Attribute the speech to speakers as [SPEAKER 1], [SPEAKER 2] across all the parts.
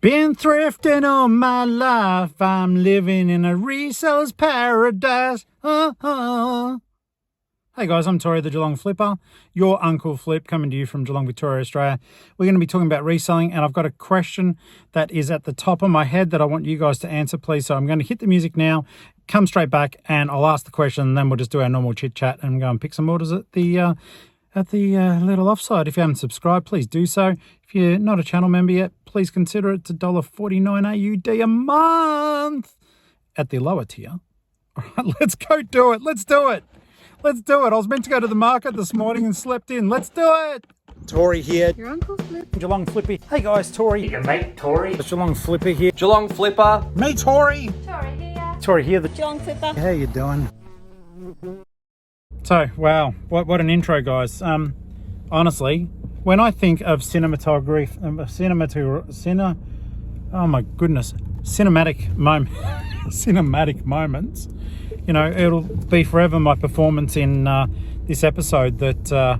[SPEAKER 1] Been thrifting all my life, I'm living in a reseller's paradise. Hey guys, I'm Tori the Geelong-Flipper, your Uncle Flip, coming to you from Geelong, Victoria, Australia. We're going to be talking about reselling, and I've got a question that is at the top of my head that I want you guys to answer, please. So I'm going to hit the music now, come straight back, and I'll ask the question, and then we'll just do our normal chit-chat and go and pick some orders at the little Offsite. If you haven't subscribed, please do so. If you're not a channel member yet, please consider it. It's $1.49 AUD a month at the lower tier. All right, let's go do it. Let's do it. Let's do it. I was meant to go to the market this morning and slept in. Let's do it. Tori here.
[SPEAKER 2] Your Uncle Flip.
[SPEAKER 1] Geelong-Flipper. Hey guys, Tori.
[SPEAKER 3] Your mate Tori.
[SPEAKER 1] It's Geelong-Flipper here.
[SPEAKER 3] Geelong-Flipper.
[SPEAKER 1] Me, Tori.
[SPEAKER 2] Tori here.
[SPEAKER 1] Tori here. The
[SPEAKER 2] Geelong-Flipper.
[SPEAKER 1] How you doing? So, wow, what an intro, guys. Honestly, when I think of cinematography, oh my goodness, cinematic moments, you know, it'll be forever my performance in this episode that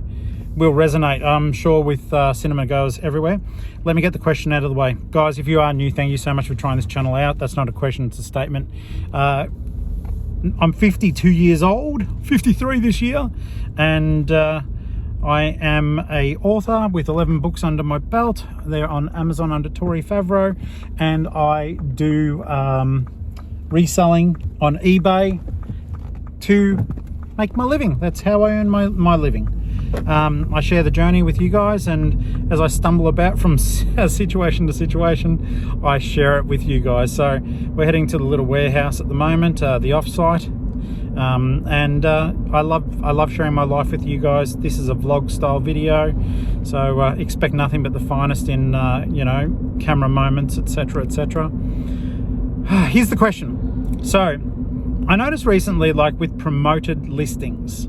[SPEAKER 1] will resonate, I'm sure, with cinema goers everywhere. Let me get the question out of the way. Guys, if you are new, thank you so much for trying this channel out. That's not a question, it's a statement. I'm 52 years old, 53 this year, and I am a author with 11 books under my belt. They're on Amazon under Tori Favreau, and I do reselling on eBay to make my living. That's how I earn my living. I share the journey with you guys, and as I stumble about from situation to situation, I share it with you guys. So we're heading to the little warehouse at the moment, the Offsite, and I love sharing my life with you guys. This is a vlog style video, so expect nothing but the finest in you know, camera moments, etc, etc. Here's the question. So I noticed recently, like with promoted listings.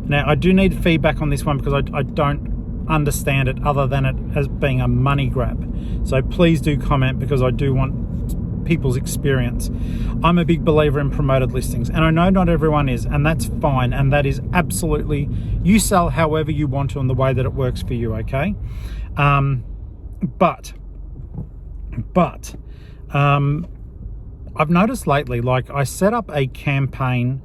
[SPEAKER 1] Now, I do need feedback on this one because I don't understand it other than it as being a money grab. So please do comment, because I do want people's experience. I'm a big believer in promoted listings, and I know not everyone is, and that's fine. And that is absolutely, you sell however you want to and the way that it works for you, okay? But I've noticed lately, like, I set up a campaign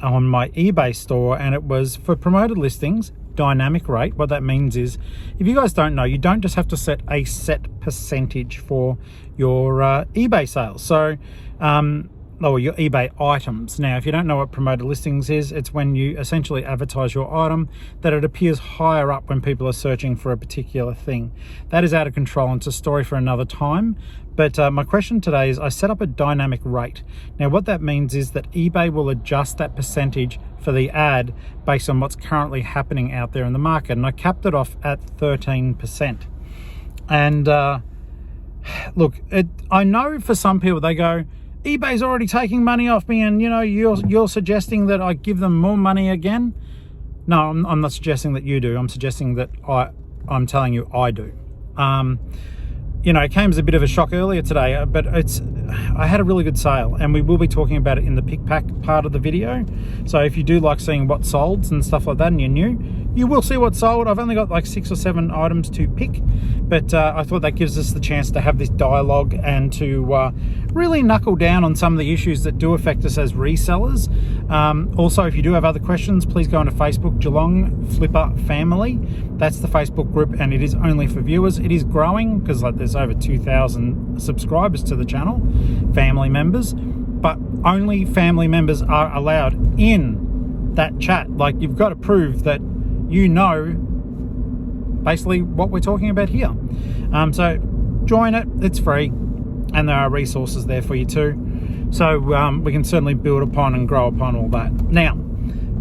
[SPEAKER 1] on my eBay store, and it was for promoted listings, dynamic rate. What that means is, if you guys don't know, you don't just have to set a set percentage for your eBay sales. So or your eBay items. Now, if you don't know what promoted listings is, it's when you essentially advertise your item that it appears higher up when people are searching for a particular thing. That is out of control, and it's a story for another time. But my question today is, I set up a dynamic rate. Now, what that means is that eBay will adjust that percentage for the ad based on what's currently happening out there in the market. And I capped it off at 13%. And look, I know for some people, they go, eBay's already taking money off me, and you know, you're suggesting that I give them more money again. No, I'm not suggesting that you do. I'm suggesting that I'm telling you I do. You know, it came as a bit of a shock earlier today, but I had a really good sale, and we will be talking about it in the pick pack part of the video. So if you do like seeing what sold and stuff like that, and you're new, you will see what sold. I've only got like 6 or 7 items to pick, but I thought that gives us the chance to have this dialogue and to really knuckle down on some of the issues that do affect us as resellers. Also, if you do have other questions, please go onto Facebook, Geelong-Flipper Family. That's the Facebook group, and it is only for viewers. It is growing because, like, there's over 2,000 subscribers to the channel, family members, but only family members are allowed in that chat. Like, you've got to prove that you know basically what we're talking about here. So join it, it's free, and there are resources there for you too. So we can certainly build upon and grow upon all that. Now,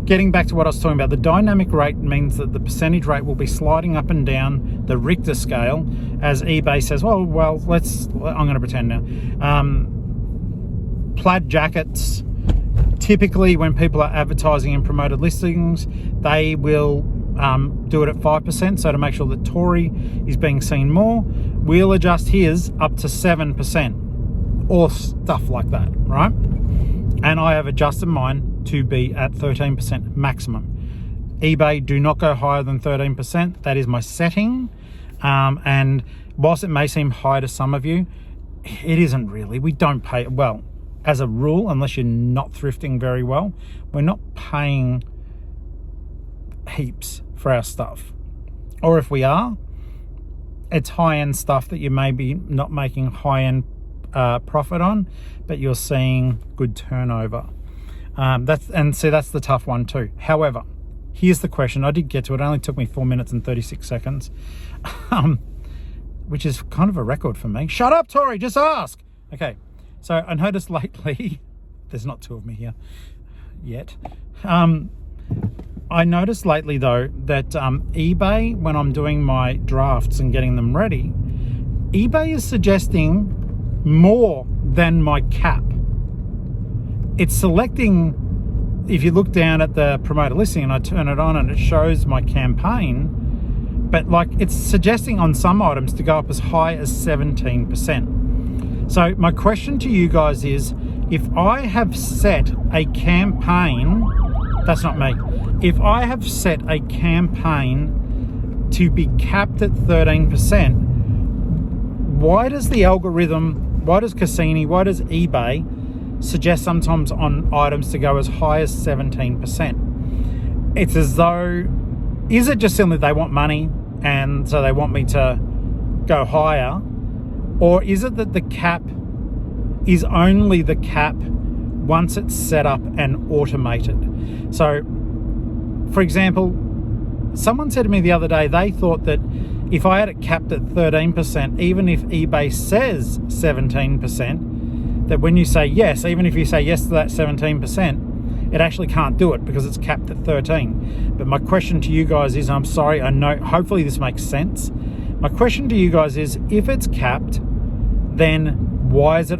[SPEAKER 1] getting back to what I was talking about, the dynamic rate means that the percentage rate will be sliding up and down the Richter scale as eBay says, well, I'm going to pretend now. Plaid jackets, typically when people are advertising in promoted listings, they will do it at 5%. So to make sure that Tori is being seen more, we'll adjust his up to 7% or stuff like that, right? And I have adjusted mine to be at 13% maximum. eBay do not go higher than 13%. That is my setting. And whilst it may seem high to some of you, it isn't really. We don't pay, well, as a rule, unless you're not thrifting very well, we're not paying heaps for our stuff. Or if we are, it's high-end stuff that you may be not making high-end profit on, but you're seeing good turnover. That's the tough one too. However, here's the question. I did get to it. It only took me 4 minutes and 36 seconds, which is kind of a record for me. Shut up, Tori, just ask. Okay, so I noticed lately, there's not two of me here yet. I noticed lately though that eBay, when I'm doing my drafts and getting them ready, eBay is suggesting more than my cap. It's selecting, if you look down at the promoted listing and I turn it on and it shows my campaign, but like it's suggesting on some items to go up as high as 17%. So my question to you guys is, if I have set a campaign, that's not me, if I have set a campaign to be capped at 13%, why does the algorithm, why does Cassini, why does eBay suggest sometimes on items to go as high as 17%? It's as though, is it just simply they want money and so they want me to go higher? Or is it that the cap is only the cap once it's set up and automated? So, for example, someone said to me the other day, they thought that if I had it capped at 13%, even if eBay says 17%, that when you say yes, even if you say yes to that 17%, it actually can't do it because it's capped at 13. But my question to you guys is, I'm sorry, I know, hopefully this makes sense. My question to you guys is, if it's capped, then why is it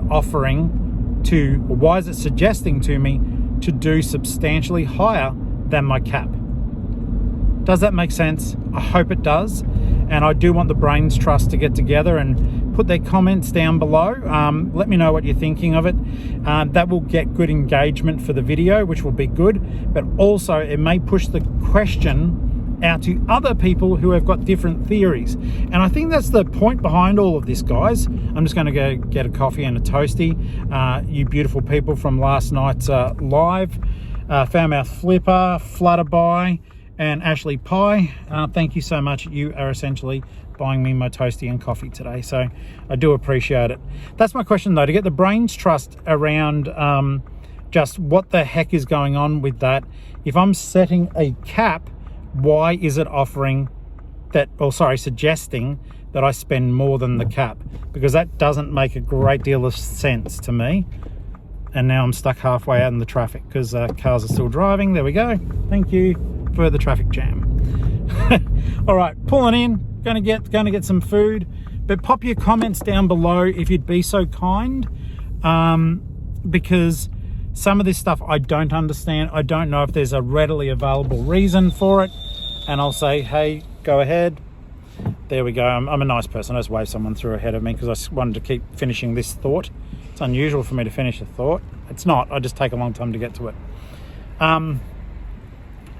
[SPEAKER 1] suggesting to me to do substantially higher than my cap? Does that make sense? I hope it does. And I do want the Brains Trust to get together and put their comments down below. Let me know what you're thinking of it. That will get good engagement for the video, which will be good. But also it may push the question out to other people who have got different theories. And I think that's the point behind all of this, guys. I'm just going to go get a coffee and a toasty. You beautiful people from last night's live, Geelong-Flipper, Flutterby, and Ashley Pie, thank you so much. You are essentially buying me my toasty and coffee today, so I do appreciate it. That's my question though, to get the Brains Trust around just what the heck is going on with that. If I'm setting a cap, why is it offering that, or sorry, suggesting that I spend more than the cap? Because that doesn't make a great deal of sense to me. And now I'm stuck halfway out in the traffic because cars are still driving. There we go. Thank you for the traffic jam. All right, pulling in, gonna get some food, but pop your comments down below if you'd be so kind, because some of this stuff I don't understand. I don't know if there's a readily available reason for it, and I'll say, hey, go ahead. There we go. I'm a nice person. I just waved someone through ahead of me because I wanted to keep finishing this thought. It's unusual for me to finish a thought. It's not. I just take a long time to get to it.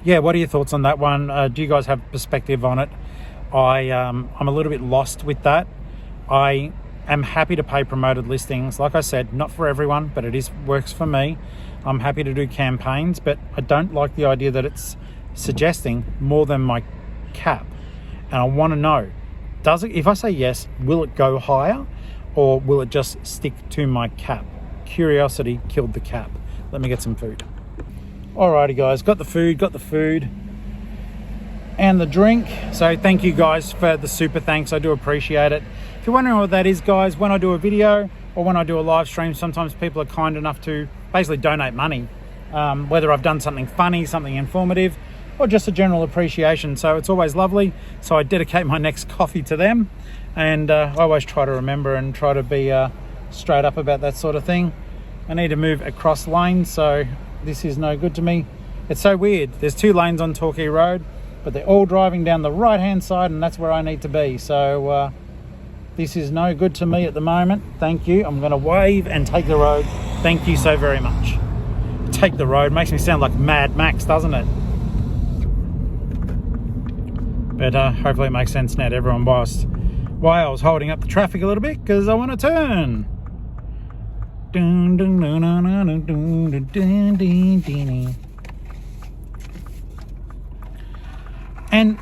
[SPEAKER 1] Yeah, what are your thoughts on that one? Do you guys have perspective on it? I'm a little bit lost with that. I am happy to pay promoted listings. Like I said, not for everyone, but it works for me. I'm happy to do campaigns, but I don't like the idea that it's suggesting more than my cap. And I want to know, does it, if I say yes, will it go higher or will it just stick to my cap? Curiosity killed the cap. Let me get some food. Alrighty guys, got the food and the drink. So thank you guys for the super thanks. I do appreciate it. If you're wondering what that is, guys, when I do a video or when I do a live stream, sometimes people are kind enough to basically donate money, whether I've done something funny, something informative, or just a general appreciation. So it's always lovely. So I dedicate my next coffee to them, and I always try to remember and try to be straight up about that sort of thing. I need to move across lanes, so this is no good to me. It's so weird. There's 2 lanes on Torquay Road, but they're all driving down the right hand side, and that's where I need to be. So this is no good to me at the moment. Thank you. I'm going to wave and take the road. Thank you so very much. Take the road makes me sound like Mad Max, doesn't it? But hopefully it makes sense now to everyone why I was holding up the traffic a little bit, because I want to turn. And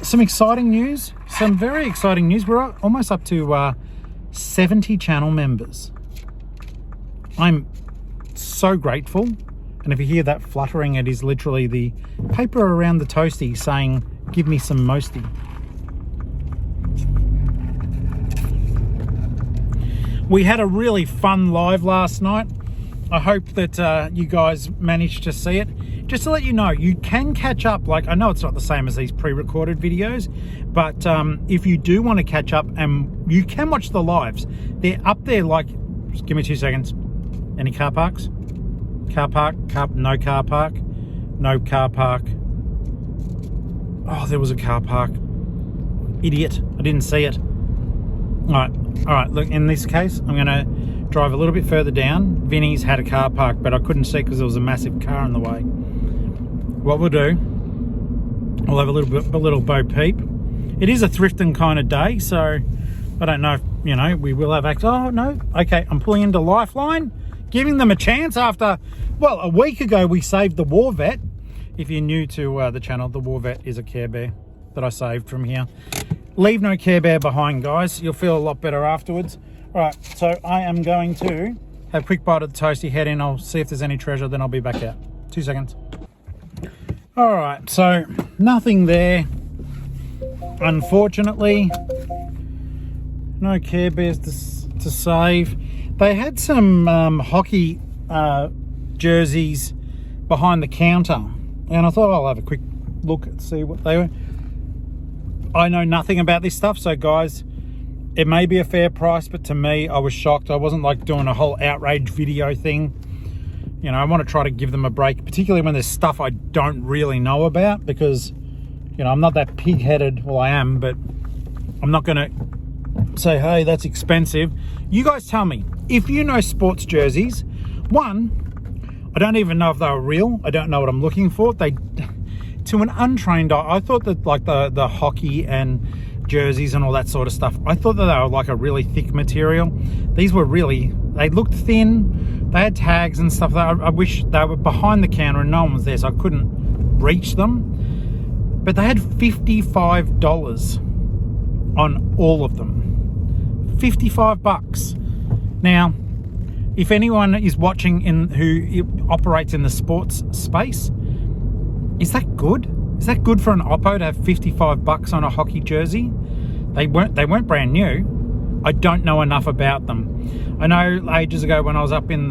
[SPEAKER 1] some exciting news, some very exciting news. We're almost up to 70 channel members. I'm so grateful. And if you hear that fluttering, it is literally the paper around the toasty saying, give me some mosty. We had a really fun live last night. I hope that you guys managed to see it. Just to let you know, you can catch up. Like, I know it's not the same as these pre-recorded videos, but if you do want to catch up, and you can watch the lives, they're up there. Like, just give me 2 seconds. Any car parks? Car park, no car park, no car park. Oh, there was a car park. Idiot, I didn't see it. All right, look, in this case, I'm gonna drive a little bit further down. Vinny's had a car park, but I couldn't see because there was a massive car in the way. What we'll do, we'll have a little bo peep. It is a thrifting kind of day, so I don't know if, you know, we will have access. Oh, no, okay, I'm pulling into Lifeline, giving them a chance after, well, a week ago we saved the War Vet. If you're new to the channel, the War Vet is a Care Bear that I saved from here. Leave no Care Bear behind, guys. You'll feel a lot better afterwards. All right, so I am going to have a quick bite of the toasty, head in. I'll see if there's any treasure, then I'll be back out. 2 seconds. All right, so nothing there, unfortunately. No Care Bears to save. They had some hockey jerseys behind the counter, and I thought I'll have a quick look and see what they were. I know nothing about this stuff, so guys, it may be a fair price, but to me, I was shocked. I wasn't like doing a whole outrage video thing. You know, I want to try to give them a break, particularly when there's stuff I don't really know about, because, you know, I'm not that pig-headed. Well, I am, but I'm not going to say, hey, that's expensive. You guys tell me, if you know sports jerseys, one, I don't even know if they were real. I don't know what I'm looking for. They, to an untrained eye, I thought that like the hockey and jerseys and all that sort of stuff, I thought that they were like a really thick material. These were really, they looked thin. They had tags and stuff. I wish they were behind the counter and no one was there, so I couldn't reach them. But they had $55 on all of them. 55 bucks. Now, if anyone is watching who operates in the sports space, is that good? Is that good for an oppo to have 55 bucks on a hockey jersey? They weren't brand new. I don't know enough about them. I know ages ago when I was up in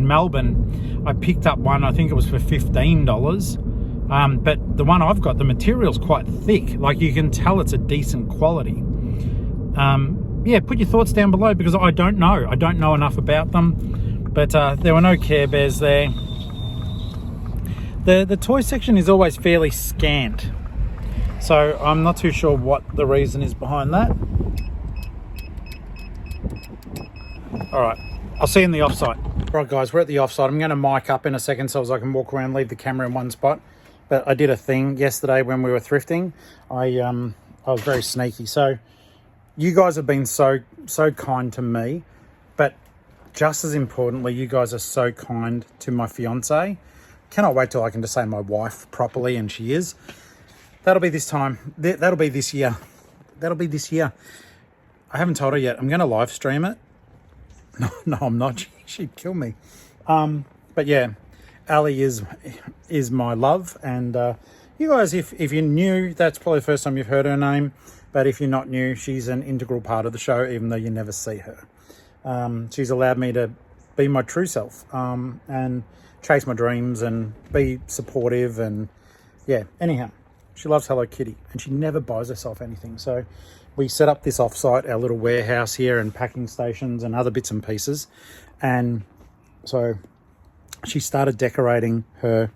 [SPEAKER 1] Melbourne, I picked up one. I think it was for $15. But the one I've got, the material's quite thick. Like, you can tell it's a decent quality. Yeah, put your thoughts down below, because I don't know. I don't know enough about them. But there were no Care Bears there. The toy section is always fairly scant, so I'm not too sure what the reason is behind that. All right, I'll see you in the offsite. All right, guys, we're at the offsite. I'm going to mic up in a second so as I can walk around, leave the camera in one spot. But I did a thing yesterday when we were thrifting. I was very sneaky. So you guys have been so kind to me, but just as importantly, you guys are so kind to my fiance. Cannot wait till I can just say my wife properly, and she is. That'll be this time. That'll be this year. That'll be this year. I haven't told her yet. I'm going to live stream it. No, I'm not. She'd kill me. But yeah, Ali is my love, and you guys, if you're new, that's probably the first time you've heard her name. But if you're not new, she's an integral part of the show, even though you never see her. She's allowed me to be my true self, and chase my dreams and be supportive, and yeah, anyhow, she loves Hello Kitty and she never buys herself anything. So we set up this offsite, our little warehouse here, and packing stations and other bits and pieces. And so she started decorating her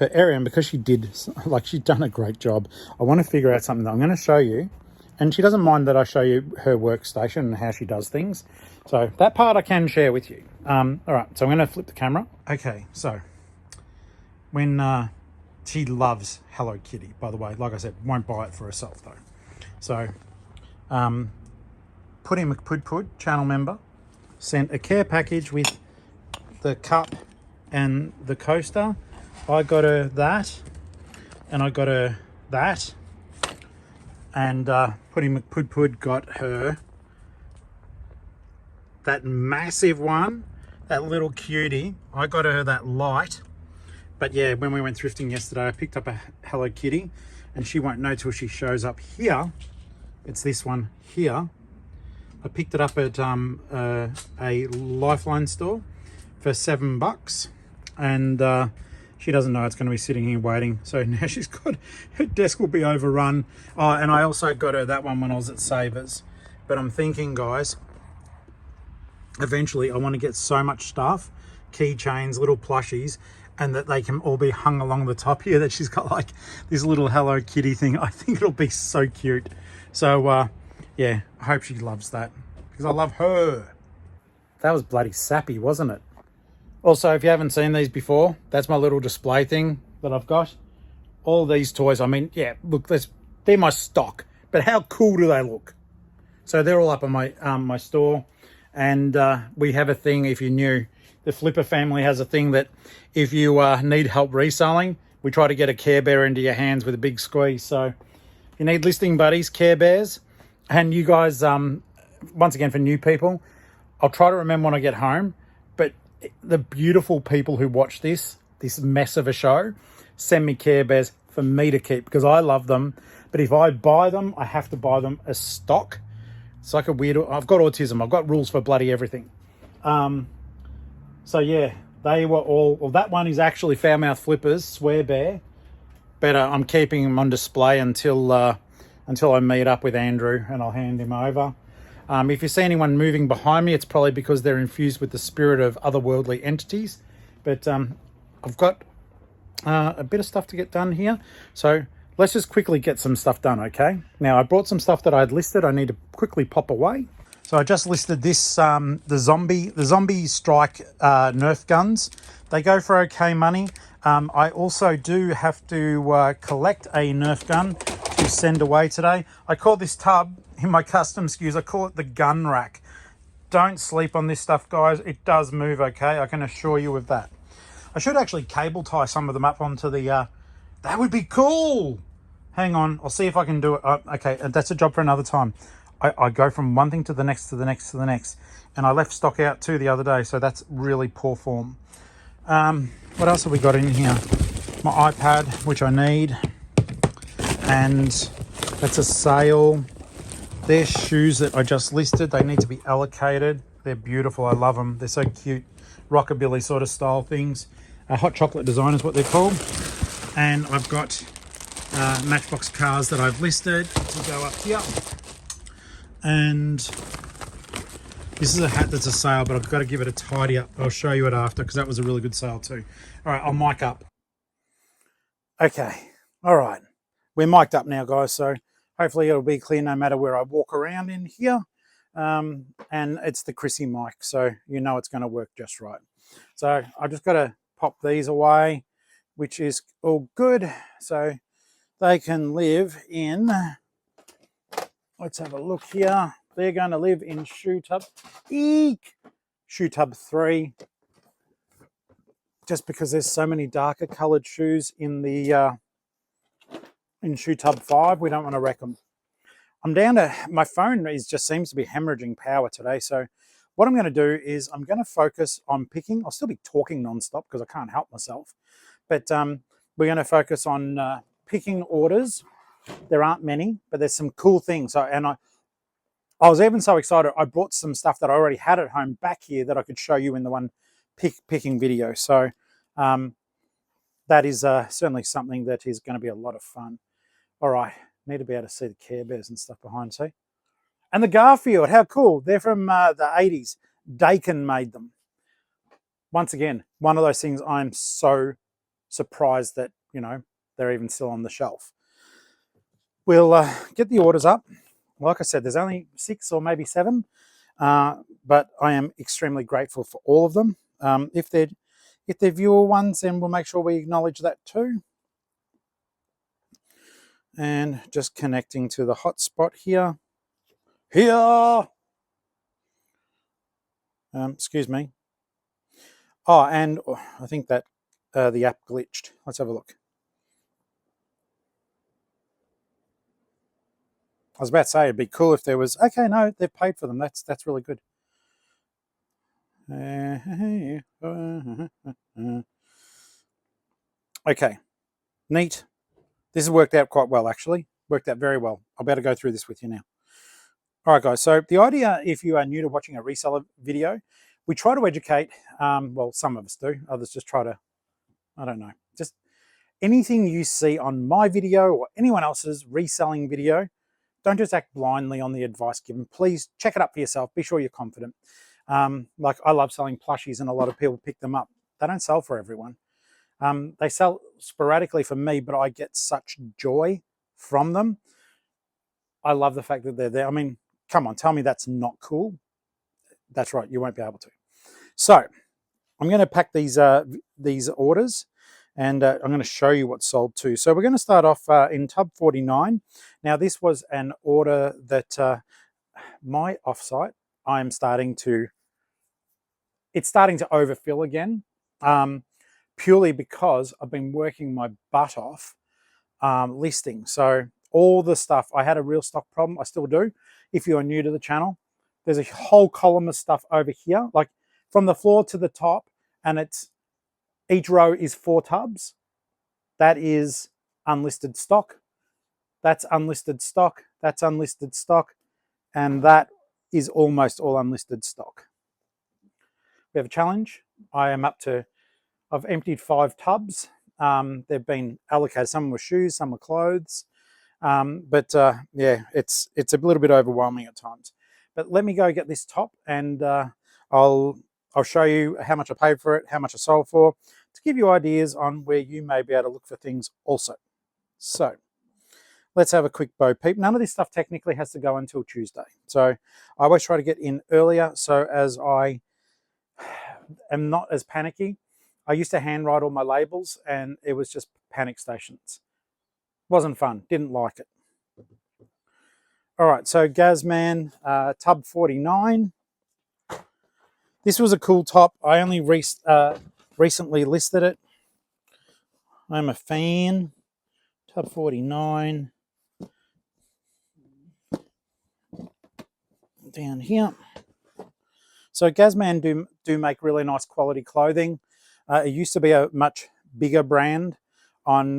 [SPEAKER 1] area, and because she'd done a great job, I want to figure out something that I'm going to show you. And she doesn't mind that I show you her workstation and how she does things. So that part I can share with you. All right, so I'm going to flip the camera. Okay, so when she loves Hello Kitty, by the way, like I said, won't buy it for herself though. So Puddy McPudpud, channel member, sent a care package with the cup and the coaster. I got her that, and I got her that, and Puddy McPudpud got her that massive one, that little cutie. I got her that light. But yeah, when we went thrifting yesterday, I picked up a Hello Kitty, and she won't know till she shows up here. It's this one here. I picked it up at a Lifeline store for $7, and she doesn't know it's going to be sitting here waiting. So now she's got, her desk will be overrun. Oh, and I also got her that one when I was at Savers. But I'm thinking, guys, eventually I want to get so much stuff, keychains, little plushies, and that they can all be hung along the top here, that she's got like this little Hello Kitty thing. I think it'll be so cute. So yeah, I hope she loves that, because I love her. That was bloody sappy, wasn't it? Also, if you haven't seen these before, that's my little display thing that I've got. All these toys, I mean, yeah, look, they're my stock, but how cool do they look? So they're all up on my my store, and we have a thing, if you're new, the Flipper family has a thing that if you need help reselling, we try to get a Care Bear into your hands with a big squeeze. So if you need listing buddies, Care Bears, and you guys, once again, for new people, I'll try to remember when I get home, but the beautiful people who watch this mess of a show, send me Care Bears for me to keep, because I love them. But if I buy them, I have to buy them as stock. It's like a weird, I've got autism. I've got rules for bloody everything. So yeah, they were all, well, that one is actually Foulmouth Flippers, Swear Bear. But I'm keeping him on display until I meet up with Andrew, and I'll hand him over. If you see anyone moving behind me, it's probably because they're infused with the spirit of otherworldly entities. But I've got a bit of stuff to get done here. So let's just quickly get some stuff done, okay? Now, I brought some stuff that I'd listed. I need to quickly pop away. So I just listed this, the zombie strike Nerf guns. They go for okay money. I also do have to collect a Nerf gun to send away today. I call this tub, in my custom SKUs, I call it the gun rack. Don't sleep on this stuff, guys. It does move, okay? I can assure you of that. I should actually cable tie some of them up onto the, that would be cool. Hang on, I'll see if I can do it. Okay, that's a job for another time. I go from one thing to the next, to the next, to the next. And I left stock out too the other day, so that's really poor form. What else have we got in here? My iPad, which I need. And that's a sale. They're shoes that I just listed. They need to be allocated. They're beautiful. I love them. They're so cute. Rockabilly sort of style things. Hot chocolate design is what they're called. And I've got Matchbox cars that I've listed to go up here. And this is a hat that's a sale, but I've got to give it a tidy up. I'll show you it after, because that was a really good sale too. All right, I'll mic up. Okay, all right. We're mic'd up now, guys, so hopefully it'll be clear no matter where I walk around in here. And it's the Chrissy mic, so you know it's going to work just right. So I've just got to pop these away, which is all good. So they can live in, let's have a look here. They're going to live in shoe tub, shoe tub 3. Just because there's so many darker coloured shoes in the in shoe tub 5, we don't want to wreck them. I'm down to, my phone just seems to be hemorrhaging power today. So what I'm going to do is I'm going to focus on picking. I'll still be talking nonstop because I can't help myself. But we're going to focus on picking orders. There aren't many, but there's some cool things. So, and I was even so excited, I brought some stuff that I already had at home back here that I could show you in the one picking video. So that is certainly something that is going to be a lot of fun. All right, need to be able to see the Care Bears and stuff behind, see? And the Garfield, how cool. They're from the 80s. Dakin made them. Once again, one of those things I'm so surprised that, you know, they're even still on the shelf. We'll get the orders up. Like I said, there's only 6 or maybe 7, but I am extremely grateful for all of them. If they're viewer ones, then we'll make sure we acknowledge that too. And just connecting to the hotspot here. Excuse me. Oh, and I think that the app glitched. Let's have a look. I was about to say it'd be cool if there was. Okay, no, they've paid for them. That's really good. Okay, neat. This has worked out quite well, actually. Worked out very well. I'll be able to go through this with you now. All right, guys. So the idea, if you are new to watching a reseller video, we try to educate. Well, some of us do. Others just try to, I don't know, just anything you see on my video or anyone else's reselling video, don't just act blindly on the advice given. Please check it up for yourself. Be sure you're confident. Like I love selling plushies and a lot of people pick them up. They don't sell for everyone. They sell sporadically for me, but I get such joy from them. I love the fact that they're there. I mean, come on, tell me that's not cool. That's right, you won't be able to. So I'm going to pack these orders, and I'm going to show you what's sold too. So we're going to start off in tub 49. Now this was an order that my offsite, I'm starting to, it's starting to overfill again, purely because I've been working my butt off listing. So all the stuff, I had a real stock problem, I still do. If you are new to the channel, there's a whole column of stuff over here, like from the floor to the top, and it's each row is 4 tubs. That is unlisted stock. That's unlisted stock. That's unlisted stock. And that is almost all unlisted stock. We have a challenge. I am up to, I've emptied 5 tubs. They've been allocated. Some were shoes, some were clothes. Yeah, it's a little bit overwhelming at times. But let me go get this top, and I'll show you how much I paid for it, how much I sold for, to give you ideas on where you may be able to look for things also. So let's have a quick bo peep. None of this stuff technically has to go until Tuesday. So I always try to get in earlier, so as I am not as panicky. I used to handwrite all my labels, and it was just panic stations. Wasn't fun, didn't like it. All right, so Gazman, tub 49. This was a cool top. I only recently listed it. I'm a fan. Tub 49. Down here. So Gazman do make really nice quality clothing. It used to be a much bigger brand on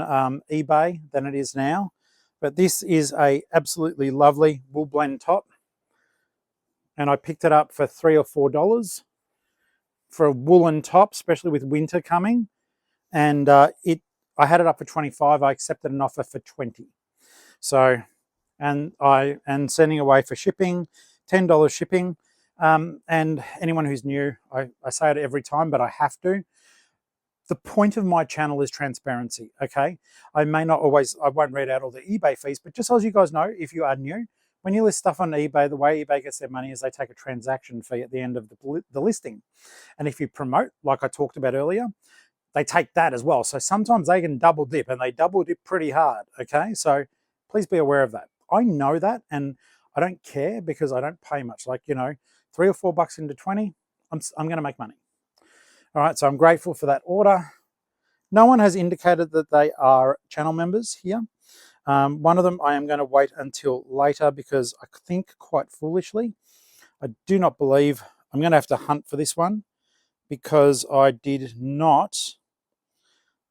[SPEAKER 1] eBay than it is now. But this is a absolutely lovely wool blend top. And I picked it up for $3 or $4 for a woolen top, especially with winter coming. And I had it up for 25. I accepted an offer for 20. So, and sending away for shipping, $10 shipping. And anyone who's new, I say it every time, but I have to. The point of my channel is transparency, okay? I won't read out all the eBay fees, but just so as you guys know, if you are new, when you list stuff on eBay, the way eBay gets their money is they take a transaction fee at the end of the listing. And if you promote, like I talked about earlier, they take that as well. So sometimes they can double dip, and they double dip pretty hard, okay? So please be aware of that. I know that, and I don't care because I don't pay much. Like, you know, $3 or $4 into 20, I'm going to make money. All right, so I'm grateful for that order. No one has indicated that they are channel members here. One of them I am going to wait until later because I think quite foolishly, I do not believe, I'm going to have to hunt for this one because I did not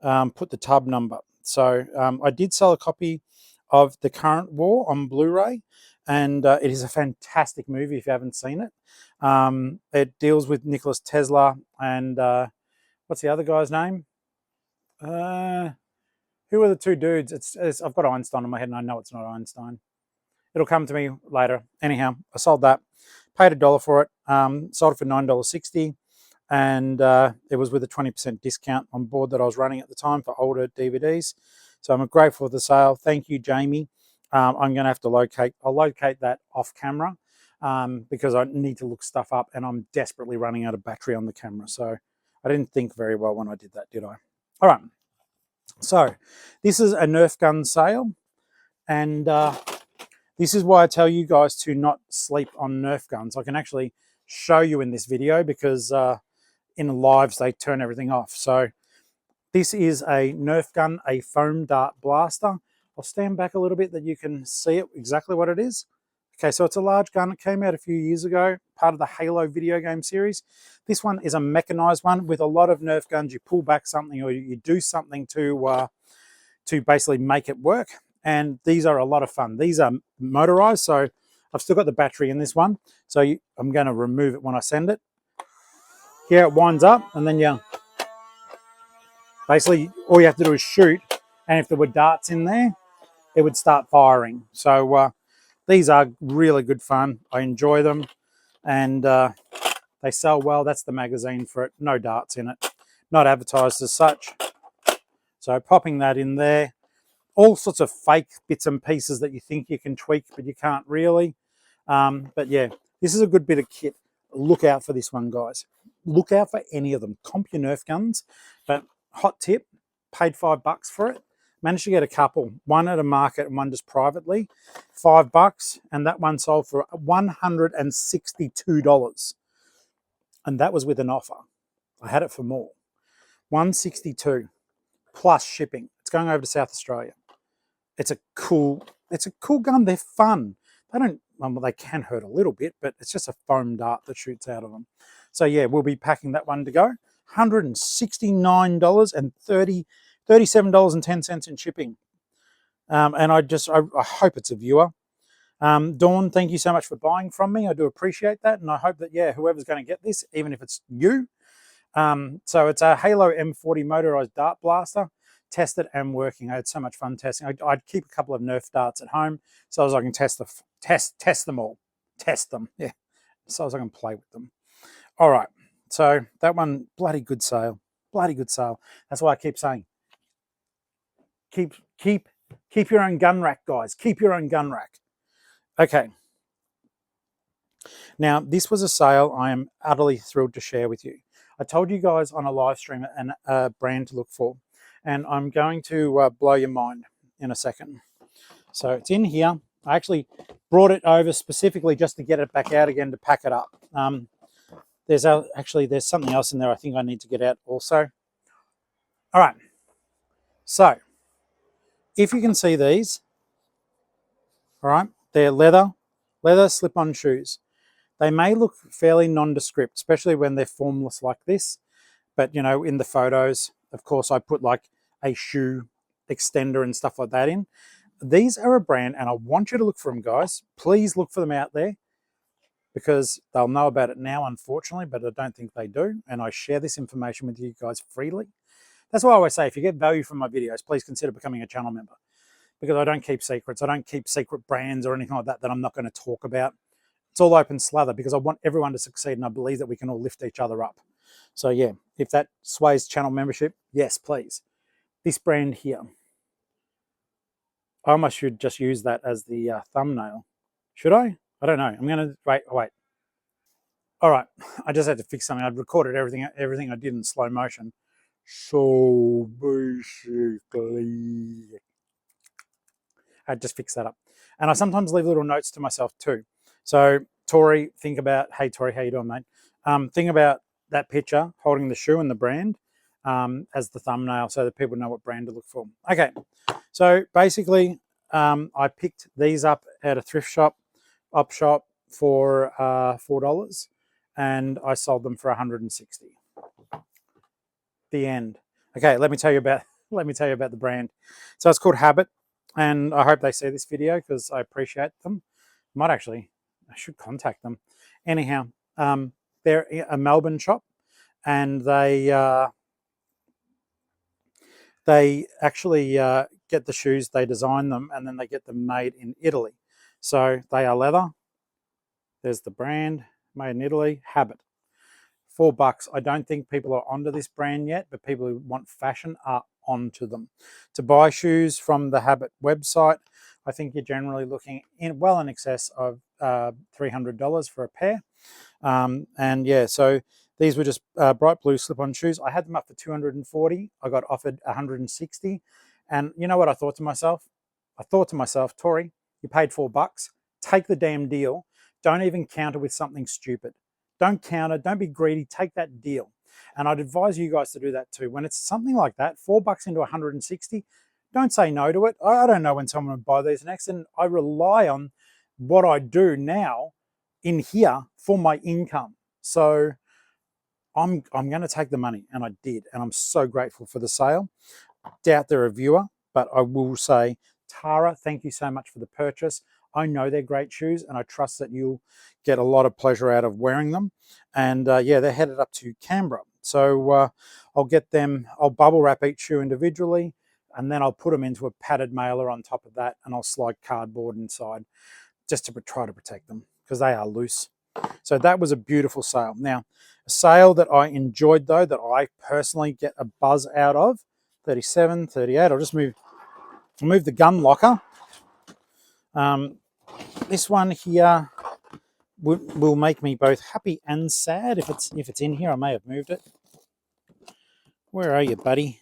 [SPEAKER 1] put the tub number. So I did sell a copy of The Current War on Blu-ray, and it is a fantastic movie if you haven't seen it. It deals with Nikola Tesla and what's the other guy's name? Who are the two dudes? I've got Einstein in my head and I know it's not Einstein. It'll come to me later. Anyhow, I sold that, paid $1 for it, sold it for $9.60, and it was with a 20% discount on board that I was running at the time for older DVDs. So I'm grateful for the sale. Thank you, Jamie. I'm going to have to I'll locate that off camera because I need to look stuff up, and I'm desperately running out of battery on the camera. So I didn't think very well when I did that, did I? All right. So this is a Nerf gun sale, and this is why I tell you guys to not sleep on Nerf guns. I can actually show you in this video because in lives they turn everything off. So this is a Nerf gun, a foam dart blaster. I'll stand back a little bit that you can see it exactly what it is. Okay, so it's a large gun. It came out a few years ago, part of the Halo video game series. This one is a mechanized one. With a lot of Nerf guns, you pull back something or you do something to basically make it work. And these are a lot of fun. These are motorized, so I've still got the battery in this one. So I'm going to remove it when I send it. Here it winds up, and then basically all you have to do is shoot. And if there were darts in there, it would start firing. So these are really good fun. I enjoy them, and they sell well. That's the magazine for it. No darts in it. Not advertised as such. So popping that in there. All sorts of fake bits and pieces that you think you can tweak, but you can't really. But yeah, this is a good bit of kit. Look out for this one, guys. Look out for any of them. Comp your Nerf guns. But hot tip, paid $5 for it. Managed to get a couple. One at a market and one just privately. $5, and that one sold for $162. And that was with an offer. I had it for more. $162 plus shipping. It's going over to South Australia. It's a cool gun. They're fun. They can hurt a little bit, but it's just a foam dart that shoots out of them. So yeah, we'll be packing that one to go. $169 and $37.10 in shipping. And I hope it's a viewer. Dawn, thank you so much for buying from me. I do appreciate that. And I hope that, yeah, whoever's going to get this, even if it's you. So it's a Halo M40 motorized dart blaster. Tested and working. I had so much fun testing. I'd keep a couple of Nerf darts at home so as I can test them all. Test them, yeah. So as I can play with them. All right. So that one, bloody good sale. Bloody good sale. That's why I keep saying, keep your own gun rack, guys. Keep your own gun rack. Okay. Now, this was a sale I am utterly thrilled to share with you. I told you guys on a live stream a brand to look for, and I'm going to blow your mind in a second. So it's in here. I actually brought it over specifically just to get it back out again to pack it up. There's something else in there I think I need to get out also. All right. So if you can see these, all right, they're leather slip-on shoes. They may look fairly nondescript, especially when they're formless like this. But, you know, in the photos, of course, I put like a shoe extender and stuff like that in. These are a brand, and I want you to look for them, guys. Please look for them out there because they'll know about it now, unfortunately, but I don't think they do. And I share this information with you guys freely. That's why I always say, if you get value from my videos, please consider becoming a channel member because I don't keep secrets. I don't keep secret brands or anything like that I'm not going to talk about. It's all open slather because I want everyone to succeed, and I believe that we can all lift each other up. So yeah, if that sways channel membership, yes, please. This brand here, I almost should just use that as the thumbnail. Should I? I don't know. I'm going to wait. All right, I just had to fix something. I'd recorded everything I did in slow motion. So basically, I'd just fix that up. And I sometimes leave little notes to myself too. So Tori, hey Tori, how you doing, mate? Think about that picture holding the shoe and the brand as the thumbnail so that people know what brand to look for. Okay, so basically I picked these up at a thrift shop, op shop for $4, and I sold them for $160. The end. Okay, let me tell you about the brand. So it's called Habbot, and I hope they see this video because I appreciate them. I should contact them. Anyhow, they're a Melbourne shop, and they actually get the shoes, they design them, and then they get them made in Italy. So they are leather. There's the brand, made in Italy, Habbot. $4. I don't think people are onto this brand yet, but people who want fashion are onto them. To buy shoes from the Habbot website, I think you're generally looking well in excess of $300 for a pair. And yeah, so these were just bright blue slip-on shoes. I had them up for $240. I got offered $160. And you know what I thought to myself? I thought to myself, Tori, you paid $4. Take the damn deal. Don't even counter with something stupid. Don't counter, don't be greedy, take that deal. And I'd advise you guys to do that too. When it's something like that, $4 into 160, don't say no to it. I don't know when someone would buy these next, and I rely on what I do now in here for my income. So I'm going to take the money, and I did, and I'm so grateful for the sale. Doubt they're a viewer, but I will say, Tara, thank you so much for the purchase. I know they're great shoes, and I trust that you'll get a lot of pleasure out of wearing them. And yeah, they're headed up to Canberra. So I'll get them, I'll bubble wrap each shoe individually, and then I'll put them into a padded mailer on top of that, and I'll slide cardboard inside just to try to protect them because they are loose. So that was a beautiful sale. Now, a sale that I enjoyed though, that I personally get a buzz out of, 37, 38. I'll just move the gun locker. This one here will make me both happy and sad if it's in here. I may have moved it. Where are you, buddy?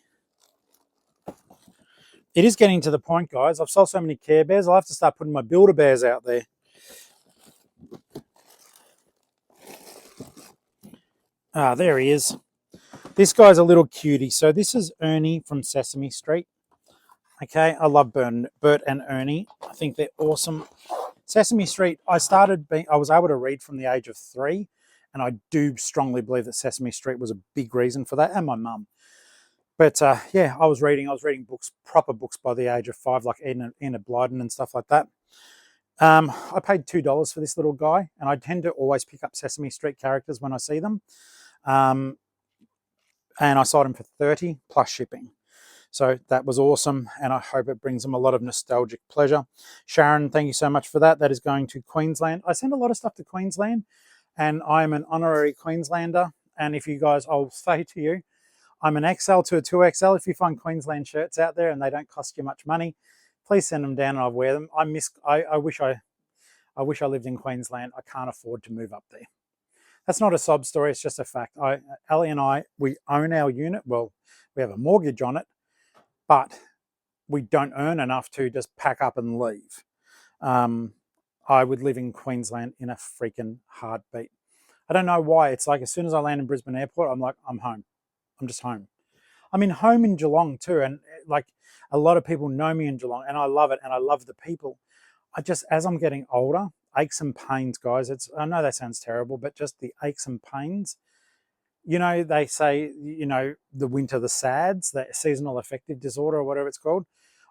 [SPEAKER 1] It is getting to the point, guys. I've sold so many Care Bears, I'll have to start putting my Build-A-Bears out there. Ah, there he is. This guy's a little cutie. So this is Ernie from Sesame Street. Okay, I love Bert and Ernie. I think they're awesome. Sesame Street, I was able to read from the age of 3, and I do strongly believe that Sesame Street was a big reason for that, and my mum. But yeah, I was reading books, proper books by the age of 5, like Enid Blyton and stuff like that. I paid $2 for this little guy, and I tend to always pick up Sesame Street characters when I see them. And I sold him for $30 plus shipping. So that was awesome, and I hope it brings them a lot of nostalgic pleasure. Sharon, thank you so much for that. That is going to Queensland. I send a lot of stuff to Queensland, and I'm an honorary Queenslander. And if you guys, I'll say to you, I'm an XL to a 2XL. If you find Queensland shirts out there and they don't cost you much money, please send them down and I'll wear them. I wish I lived in Queensland. I can't afford to move up there. That's not a sob story. It's just a fact. Ali and I, we own our unit. Well, we have a mortgage on it, but we don't earn enough to just pack up and leave. I would live in Queensland in a freaking heartbeat. I don't know why. It's like as soon as I land in Brisbane Airport, I'm like, I'm home. I'm just home. I'm in home in Geelong too. And like a lot of people know me in Geelong, and I love it. And I love the people. As I'm getting older, aches and pains, guys. I know that sounds terrible, but just the aches and pains. You know, they say, you know, the winter, the SADS, that seasonal affective disorder or whatever it's called.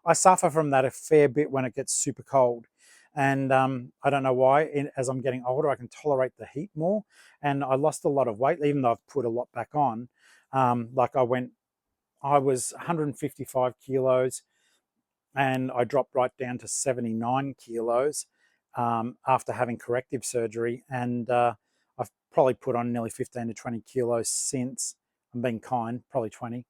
[SPEAKER 1] I suffer from that a fair bit when it gets super cold. And I don't know why. As I'm getting older, I can tolerate the heat more. And I lost a lot of weight, even though I've put a lot back on. I was 155 kilos and I dropped right down to 79 kilos after having corrective surgery. And I've probably put on nearly 15 to 20 kilos since. I'm being kind, probably 20.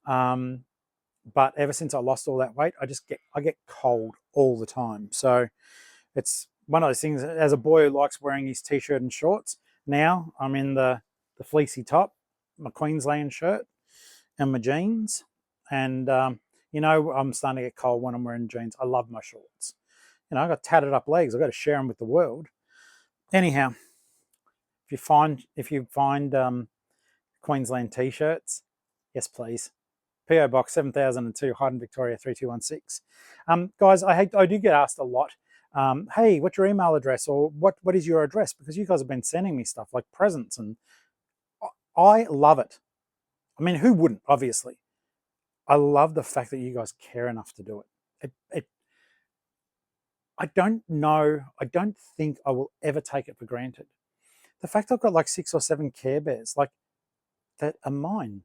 [SPEAKER 1] But ever since I lost all that weight, I get cold all the time. So it's one of those things. As a boy who likes wearing his t-shirt and shorts, now I'm in the fleecy top, my Queensland shirt, and my jeans. And you know, I'm starting to get cold when I'm wearing jeans. I love my shorts. You know, I got tatted up legs. I've got to share them with the world. Anyhow, if you find Queensland t-shirts, yes please. PO Box 7002, Hyden, Victoria 3216. Guys, I do get asked a lot. Hey, what's your email address, or what is your address? Because you guys have been sending me stuff like presents, and I love it. I mean, who wouldn't? Obviously, I love the fact that you guys care enough to do it. I don't know. I don't think I will ever take it for granted. The fact I've got like 6 or 7 Care Bears like that are mine,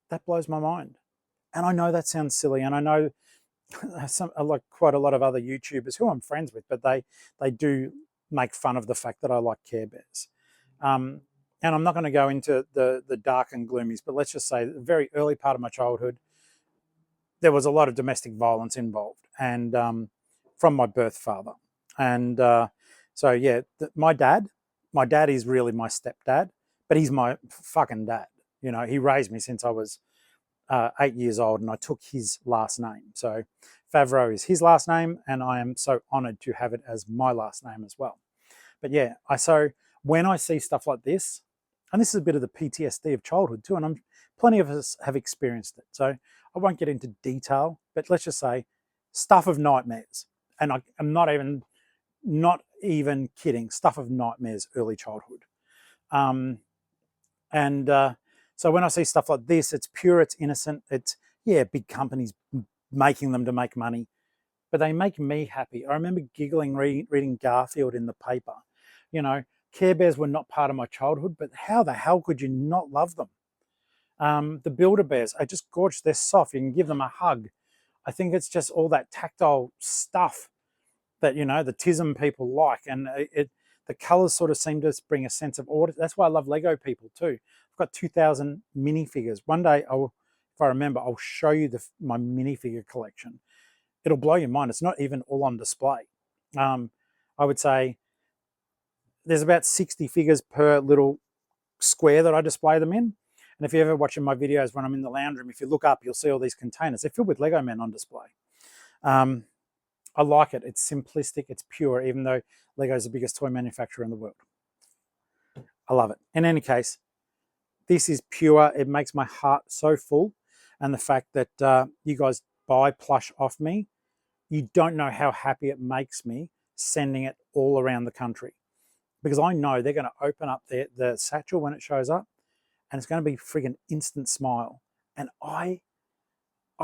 [SPEAKER 1] that blows my mind. And I know that sounds silly, and I know like quite a lot of other YouTubers who I'm friends with, but they do make fun of the fact that I like Care Bears. And I'm not going to go into the dark and gloomies, but let's just say the very early part of my childhood, there was a lot of domestic violence involved, and from my birth father. And so yeah, my dad is really my stepdad, but he's my fucking dad. You know, he raised me since I was 8 years old, and I took his last name. So Favreau is his last name, and I am so honoured to have it as my last name as well. But yeah, so when I see stuff like this, and this is a bit of the PTSD of childhood too, and plenty of us have experienced it. So I won't get into detail, but let's just say stuff of nightmares. And I'm not even kidding, stuff of nightmares, early childhood. So when I see stuff like this, it's pure, it's innocent. It's, yeah, big companies making them to make money, but they make me happy. I remember giggling reading Garfield in the paper. You know, Care Bears were not part of my childhood, but how the hell could you not love them? The Builder Bears are just gorgeous. They're soft. You can give them a hug. I think it's just all that tactile stuff that, you know, the TISM people like, and the colors sort of seem to bring a sense of order. That's why I love Lego people too. I've got 2,000 minifigures. One day, if I remember, I'll show you my minifigure collection. It'll blow your mind. It's not even all on display. I would say there's about 60 figures per little square that I display them in. And if you're ever watching my videos when I'm in the lounge room, if you look up, you'll see all these containers. They're filled with Lego men on display. I like it. It's simplistic. It's pure, even though Lego is the biggest toy manufacturer in the world. I love it. In any case, this is pure. It makes my heart so full. And the fact that you guys buy plush off me, you don't know how happy it makes me sending it all around the country. Because I know they're going to open up the satchel when it shows up, and it's going to be friggin' instant smile. And I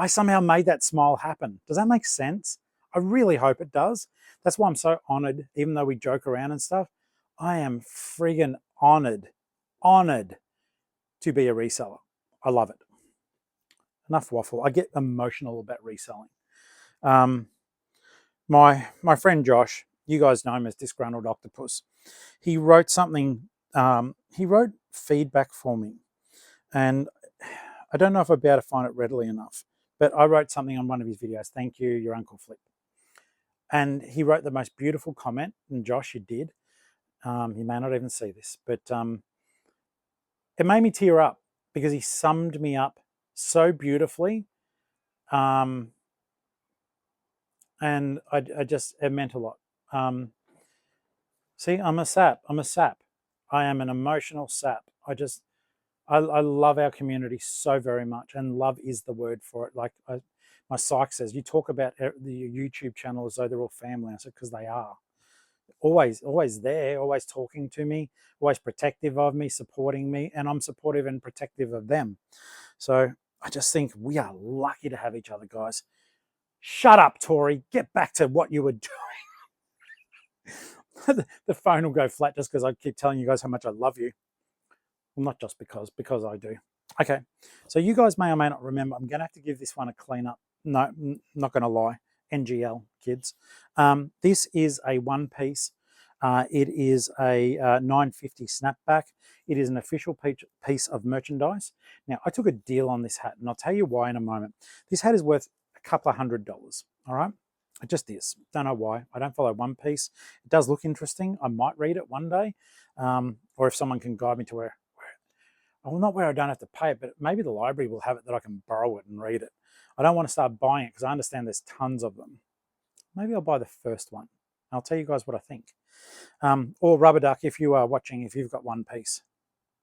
[SPEAKER 1] somehow made that smile happen. Does that make sense? I really hope it does. That's why I'm so honored, even though we joke around and stuff. I am friggin' honored to be a reseller. I love it. Enough waffle. I get emotional about reselling. My friend Josh, you guys know him as Disgruntled Octopus. He wrote something. He wrote feedback for me, and I don't know if I'll be able to find it readily enough. But I wrote something on one of his videos. Thank you, your Uncle Flip. And he wrote the most beautiful comment. And Josh, you did. You may not even see this, but it made me tear up because he summed me up so beautifully. And it meant a lot. See, I'm a sap. I am an emotional sap. I love our community so very much, and love is the word for it. Like my psych says, you talk about the YouTube channel as though they're all family. I said, because they are. Always there, always talking to me, always protective of me, supporting me, and I'm supportive and protective of them. So I just think we are lucky to have each other, guys. Shut up, Tori. Get back to what you were doing. The phone will go flat just because I keep telling you guys how much I love you. Well, not just because I do. Okay, so you guys may or may not remember, I'm going to have to give this one a clean up. No, not going to lie. NGL, kids. This is a one piece. It is a 950 snapback. It is an official piece of merchandise. Now, I took a deal on this hat, and I'll tell you why in a moment. This hat is worth a couple of $100, all right? It just is. Don't know why. I don't follow One Piece. It does look interesting. I might read it one day, or if someone can guide me to where well, not where I don't have to pay it, but maybe the library will have it that I can borrow it and read it. I don't want to start buying it because I understand there's tons of them. Maybe I'll buy the first one. I'll tell you guys what I think. Or Rubber Duck, if you are watching, if you've got One Piece,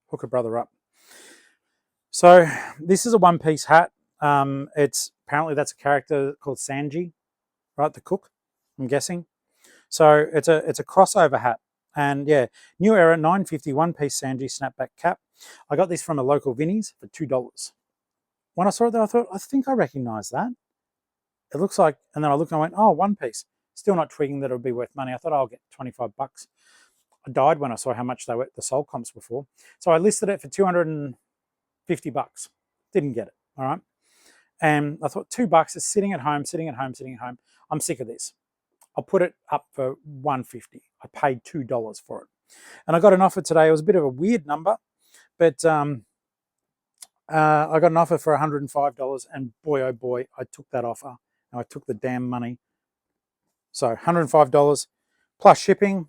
[SPEAKER 1] hook a brother up. So this is a one piece hat. It's apparently that's a character called Sanji, right? The cook, I'm guessing. So it's a crossover hat. And yeah, New Era 950 one-piece Sanji snapback cap. I got this from a local Vinnie's for $2. When I saw it there, I thought, I think I recognize that. It looks like, and then I looked and I went, oh, one piece. Still not twigging that it would be worth money. I thought I'll get 25 bucks. I died when I saw how much they were, the sold comps were for. So I listed it for 250 bucks. Didn't get it, all right? And I thought $2 is sitting at home. I'm sick of this. I'll put it up for $150. I paid $2 for it. And I got an offer today. It was a bit of a weird number, but I got an offer for $105, and boy, oh boy, I took that offer, and I took the damn money. So $105 plus shipping,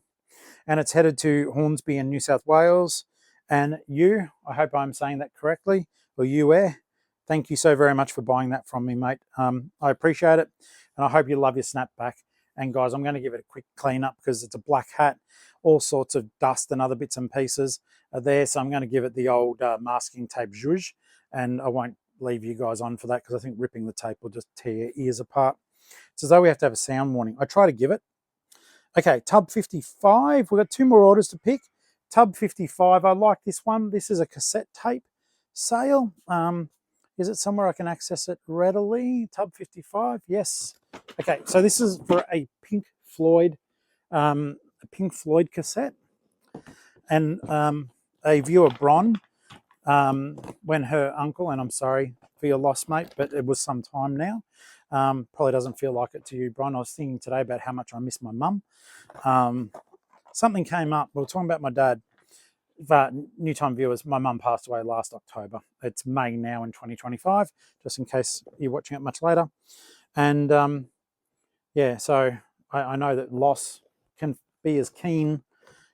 [SPEAKER 1] and it's headed to Hornsby in New South Wales. And you, I hope I'm saying that correctly, or you, thank you so very much for buying that from me, mate. I appreciate it, and I hope you love your snapback. And guys, I'm going to give it a quick clean up because it's a black hat. all sorts of dust and other bits and pieces are there. So I'm going to give it the old masking tape zhuzh, and I won't leave you guys on for that because I think ripping the tape will just tear your ears apart. It's as though we have to have a sound warning. I try to give it. Okay, tub 55. We've got 2 more orders to pick. Tub 55, I like this one. This is a cassette tape sale. Is it somewhere I can access it readily? Tub 55, yes. Okay, so this is for a Pink Floyd cassette. And a viewer, Bron, when her uncle, and I'm sorry for your loss, mate, but it was some time now. Probably doesn't feel like it to you, Bron. I was thinking today about how much I miss my mum. Something came up. We were talking about my dad. But new time viewers, my mum passed away last October. It's May now in 2025, just in case you're watching it much later. And yeah, so I know that loss can be as keen,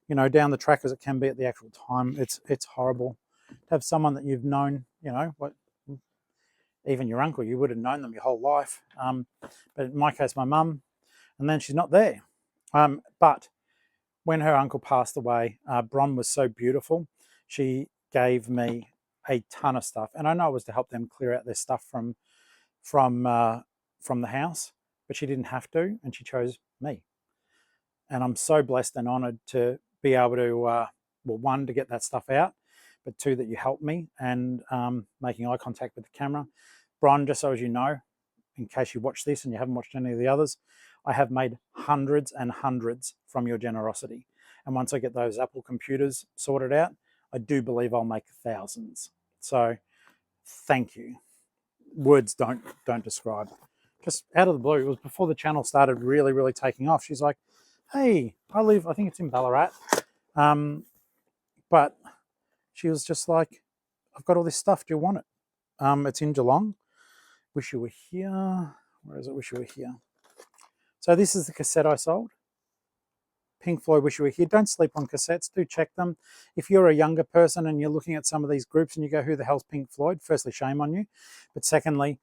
[SPEAKER 1] you know, down the track as it can be at the actual time. It's horrible to have someone that you've known, you know, what, even your uncle, you would have known them your whole life. But in my case, my mum, and then she's not there. But when her uncle passed away, Bron was so beautiful. She gave me a ton of stuff, and I know it was to help them clear out their stuff from the house, but she didn't have to, and she chose me. And I'm so blessed and honoured to be able to, well, one, to get that stuff out, but two, that you helped me, and making eye contact with the camera. Bron, just so as you know, in case you watch this and you haven't watched any of the others, I have made hundreds and hundreds from your generosity. And once I get those Apple computers sorted out, I do believe I'll make thousands. So thank you. Words don't describe. Just out of the blue, it was before the channel started really, really taking off. She's like, hey, I think it's in Ballarat. But she was just like, I've got all this stuff. Do you want it? It's in Geelong. Wish you were here. Where is it? Wish you were here. So this is the cassette I sold. Pink Floyd, Wish You Were Here. Don't sleep on cassettes. Do check them. If you're a younger person and you're looking at some of these groups and you go, who the hell's Pink Floyd? Firstly, shame on you. But secondly,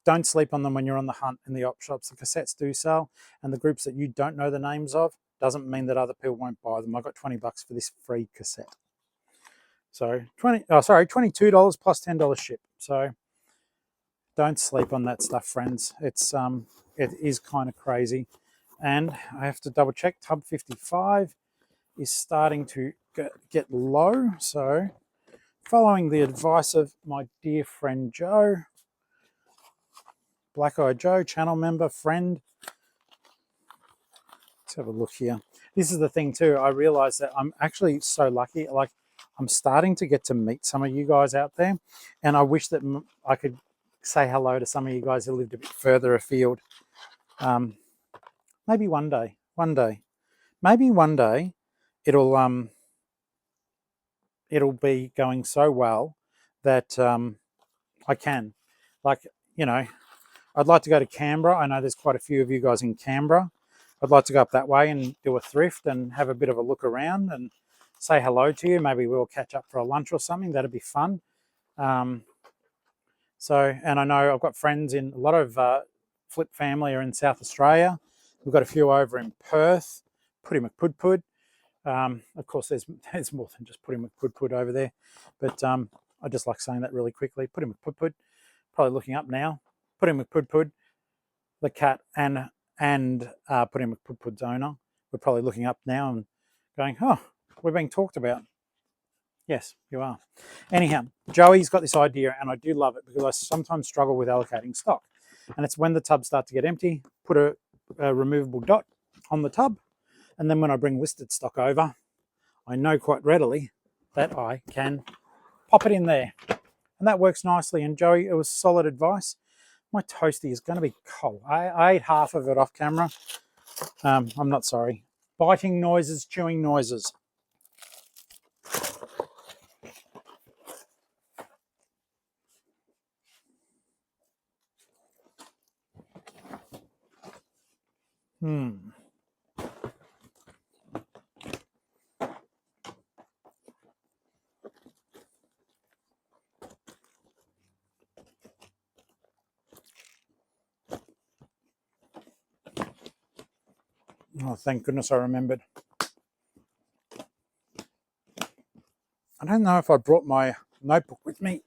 [SPEAKER 1] don't sleep on them when you're on the hunt in the op shops. The cassettes do sell, and the groups that you don't know the names of doesn't mean that other people won't buy them. I got $20 for this free cassette. So $22 plus $10 ship. So don't sleep on that stuff, friends. It is kind of crazy. And I have to double check. Tub 55 is starting to get low. So following the advice of my dear friend Joe, Black Eye Joe, channel member, friend. Let's have a look here. This is the thing too. I realize that I'm actually so lucky. Like, I'm starting to get to meet some of you guys out there. And I wish that I could say hello to some of you guys who lived a bit further afield. Maybe one day, maybe one day it'll be going so well that I can, like, you know, I'd like to go to Canberra. I know there's quite a few of you guys in Canberra. I'd like to go up that way and do a thrift and have a bit of a look around and say hello to you. Maybe we'll catch up for a lunch or something. That'd be fun. So, and I know I've got friends in a lot of Flip family are in South Australia. We've got a few over in Perth, Putty McPudpud. Of course, there's more than just Putty McPudpud over there. But I just like saying that really quickly. Putty McPudpud, probably looking up now. Putty McPudpud, the cat, and Putty McPudpud's owner. We're probably looking up now and going, oh, we're being talked about. Yes, you are. Anyhow, Joey's got this idea, and I do love it because I sometimes struggle with allocating stock. And it's when the tubs start to get empty, put a removable dot on the tub, and then when I bring listed stock over, I know quite readily that I can pop it in there. And that works nicely. And Joey, it was solid advice. My toasty is going to be cold. I ate half of it off camera. I'm not sorry. Biting noises, chewing noises. Oh, thank goodness I remembered. don't know if I brought my notebook with me.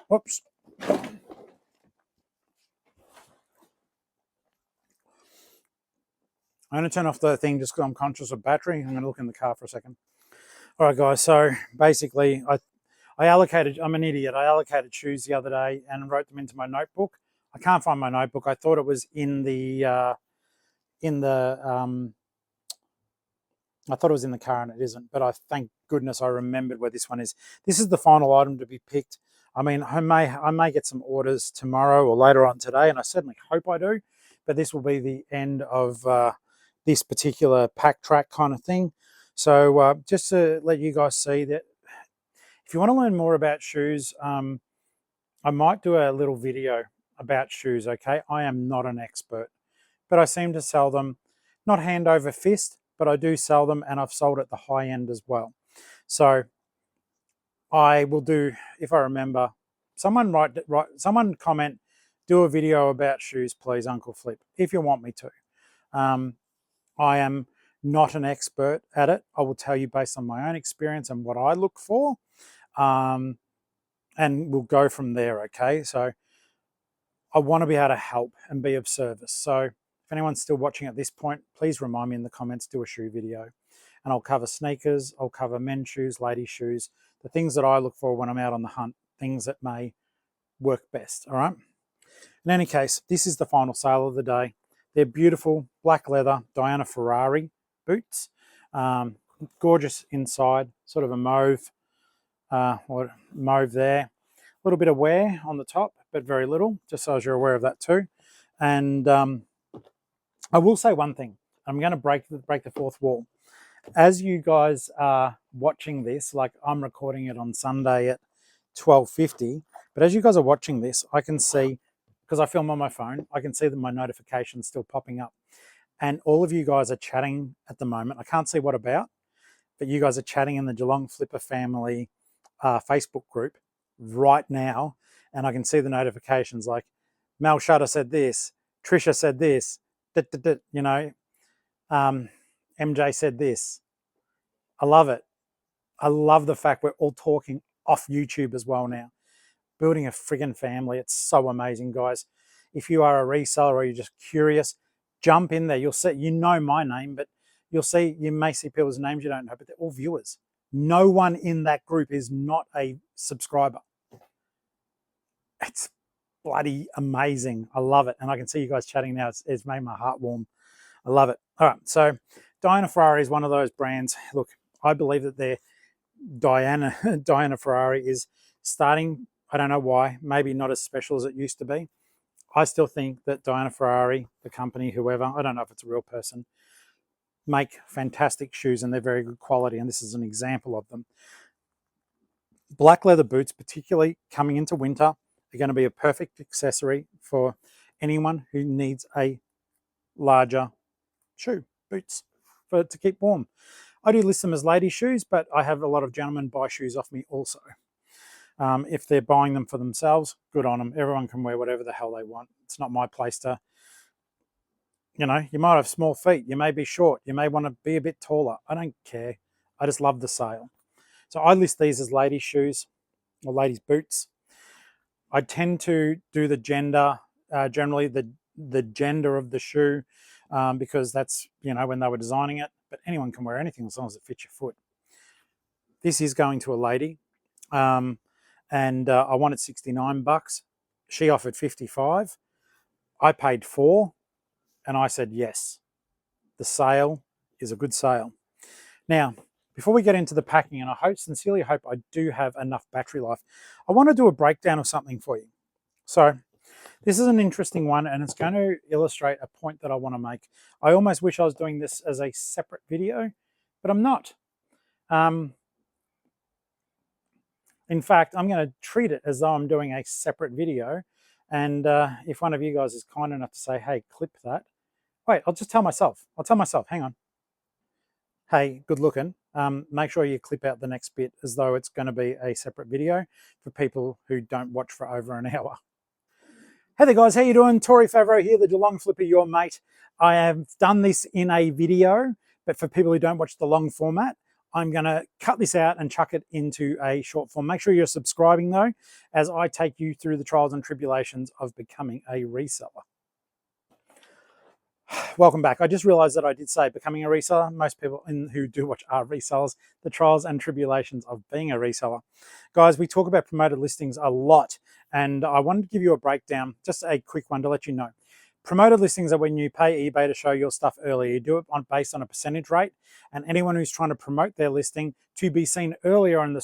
[SPEAKER 1] Whoops. I'm going to turn off the thing just because I'm conscious of battery. I'm going to look in the car for a second. All right, guys. So basically, I allocated, I'm an idiot. I allocated shoes the other day and wrote them into my notebook. I can't find my notebook. I thought it was in the I thought it was in the car and it isn't, but I thank goodness I remembered where this one is. This is the final item to be picked. I mean, I may get some orders tomorrow or later on today, and I certainly hope I do, but this will be the end of this particular pack track kind of thing. So just to let you guys see that if you want to learn more about shoes, I might do a little video about shoes, okay? I am not an expert, but I seem to sell them, not hand over fist, but I do sell them, and I've sold at the high end as well. So I will do, if I remember, someone someone comment, do a video about shoes, please, Uncle Flip, if you want me to. I am not an expert at it. I will tell you based on my own experience and what I look for, and we'll go from there, okay? So I want to be able to help and be of service. So if anyone's still watching at this point, please remind me in the comments, do a shoe video. And I'll cover sneakers, I'll cover men's shoes, ladies' shoes, the things that I look for when I'm out on the hunt, things that may work best, all right? In any case, this is the final sale of the day. They're beautiful black leather Diana Ferrari boots. Gorgeous inside, sort of a mauve, or mauve there. A little bit of wear on the top, but very little, just so as you're aware of that too. And I will say one thing. I'm going to break the fourth wall. As you guys are watching this, like I'm recording it on Sunday at 12:50, but as you guys are watching this, I can see, because I film on my phone, I can see that my notifications still popping up. And all of you guys are chatting at the moment. I can't see what about, but you guys are chatting in the Geelong-Flipper family Facebook group right now. And I can see the notifications like Mel Shutter said this, Trisha said this, you know, MJ said this. I love it. I love the fact we're all talking off YouTube as well now. Building a friggin' family. It's so amazing, guys. If you are a reseller or you're just curious, jump in there. You'll see, you know my name, but you may see people's names you don't know, but they're all viewers. No one in that group is not a subscriber. It's bloody amazing. I love it. And I can see you guys chatting now. It's made my heart warm. I love it. All right. So Diana Ferrari is one of those brands. Look, I believe that Diana Ferrari is starting, I don't know why, maybe not as special as it used to be. I still think that Diana Ferrari, the company, whoever, I don't know if it's a real person, make fantastic shoes and they're very good quality. And this is an example of them. Black leather boots, particularly coming into winter, are going to be a perfect accessory for anyone who needs a larger shoe, boots, to keep warm. I do list them as lady shoes, but I have a lot of gentlemen buy shoes off me also. If they're buying them for themselves, good on them. Everyone can wear whatever the hell they want. It's not my place to, you know, you might have small feet. You may be short. You may want to be a bit taller. I don't care. I just love the sale. So I list these as ladies' shoes or ladies' boots. I tend to do the gender, generally the gender of the shoe, because that's, you know, when they were designing it. But anyone can wear anything as long as it fits your foot. This is going to a lady. And I wanted $69. She offered $55. I paid $4, and I said yes. The sale is a good sale. Now, before we get into the packing, and I sincerely hope I do have enough battery life, I want to do a breakdown of something for you. So this is an interesting one, and it's going to illustrate a point that I want to make. I almost wish I was doing this as a separate video, but I'm not. In fact, I'm going to treat it as though I'm doing a separate video. And if one of you guys is kind enough to say, hey, clip that. Wait, I'll just tell myself. I'll tell myself, hang on. Hey, good looking. Make sure you clip out the next bit as though it's going to be a separate video for people who don't watch for over an hour. Hey there, guys. How you doing? Tori Favreau here, the Geelong-Flipper, your mate. I have done this in a video, but for people who don't watch the long format, I'm going to cut this out and chuck it into a short form. Make sure you're subscribing though, as I take you through the trials and tribulations of becoming a reseller. Welcome back. I just realized that I did say becoming a reseller. Most people who do watch are resellers. The trials and tribulations of being a reseller. Guys, we talk about promoted listings a lot, and I wanted to give you a breakdown, just a quick one to let you know. Promoted listings are when you pay eBay to show your stuff earlier. You do it based on a percentage rate, and anyone who's trying to promote their listing to be seen earlier in the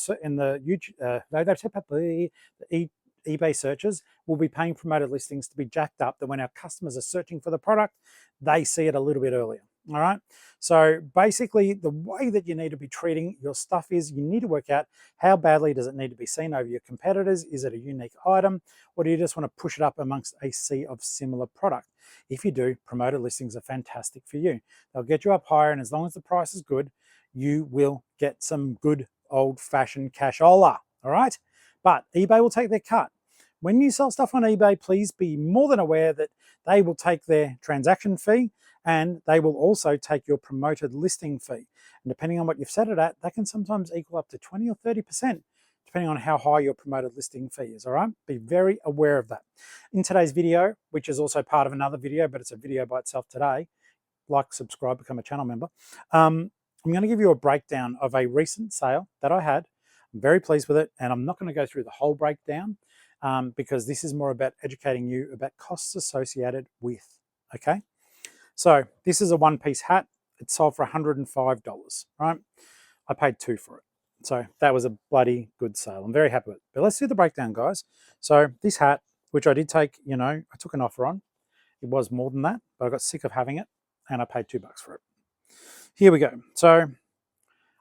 [SPEAKER 1] eBay searches will be paying promoted listings to be jacked up, that when our customers are searching for the product, they see it a little bit earlier. All right. So basically, the way that you need to be treating your stuff is you need to work out how badly does it need to be seen over your competitors. Is it a unique item, or do you just want to push it up amongst a sea of similar product? If you do, promoted listings are fantastic for you. They'll get you up higher, and as long as the price is good, you will get some good old-fashioned cashola. All right. But eBay will take their cut. When you sell stuff on eBay, please be more than aware that they will take their transaction fee, and they will also take your promoted listing fee. And depending on what you've set it at, that can sometimes equal up to 20 or 30%, depending on how high your promoted listing fee is, all right? Be very aware of that. In today's video, which is also part of another video, but it's a video by itself today, like, subscribe, become a channel member, I'm going to give you a breakdown of a recent sale that I had. I'm very pleased with it, and I'm not going to go through the whole breakdown because this is more about educating you about costs associated with, okay? So this is a one-piece hat. It sold for $105, right? I paid $2 for it. So that was a bloody good sale. I'm very happy with it. But let's do the breakdown, guys. So this hat, which I did take, I took an offer on. It was more than that, but I got sick of having it, and I paid $2 for it. Here we go. So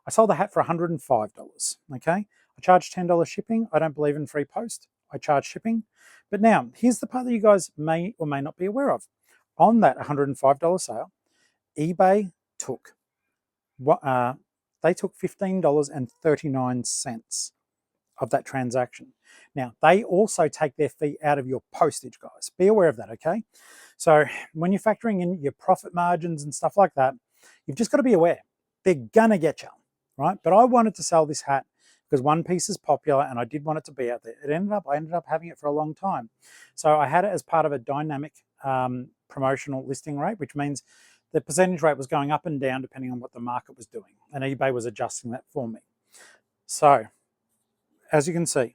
[SPEAKER 1] I sold the hat for $105, okay? I charged $10 shipping. I don't believe in free post. I charge shipping. But now, here's the part that you guys may or may not be aware of. On that $105 sale, eBay took $15.39 of that transaction. Now, they also take their fee out of your postage, guys. Be aware of that, okay? So when you're factoring in your profit margins and stuff like that, you've just got to be aware. They're gonna get you, right? But I wanted to sell this hat because one piece is popular, and I did want it to be out there. I ended up having it for a long time. So I had it as part of a dynamic promotional listing rate, which means the percentage rate was going up and down depending on what the market was doing, and eBay was adjusting that for me. So as you can see,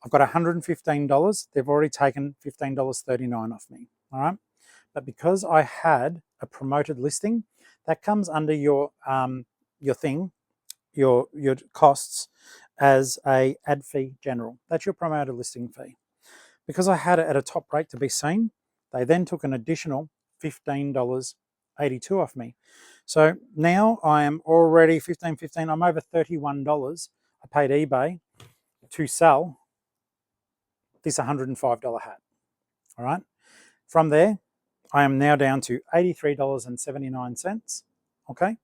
[SPEAKER 1] I've got $115. They've already taken $15.39 off me, all right? But because I had a promoted listing, that comes under your costs as a ad fee general. That's your promoted listing fee. Because I had it at a top rate to be seen, they then took an additional $15.82 off me. So now I am already $15.15. I'm over $31. I paid eBay to sell this $105 hat. All right. From there, I am now down to $83.79. Okay.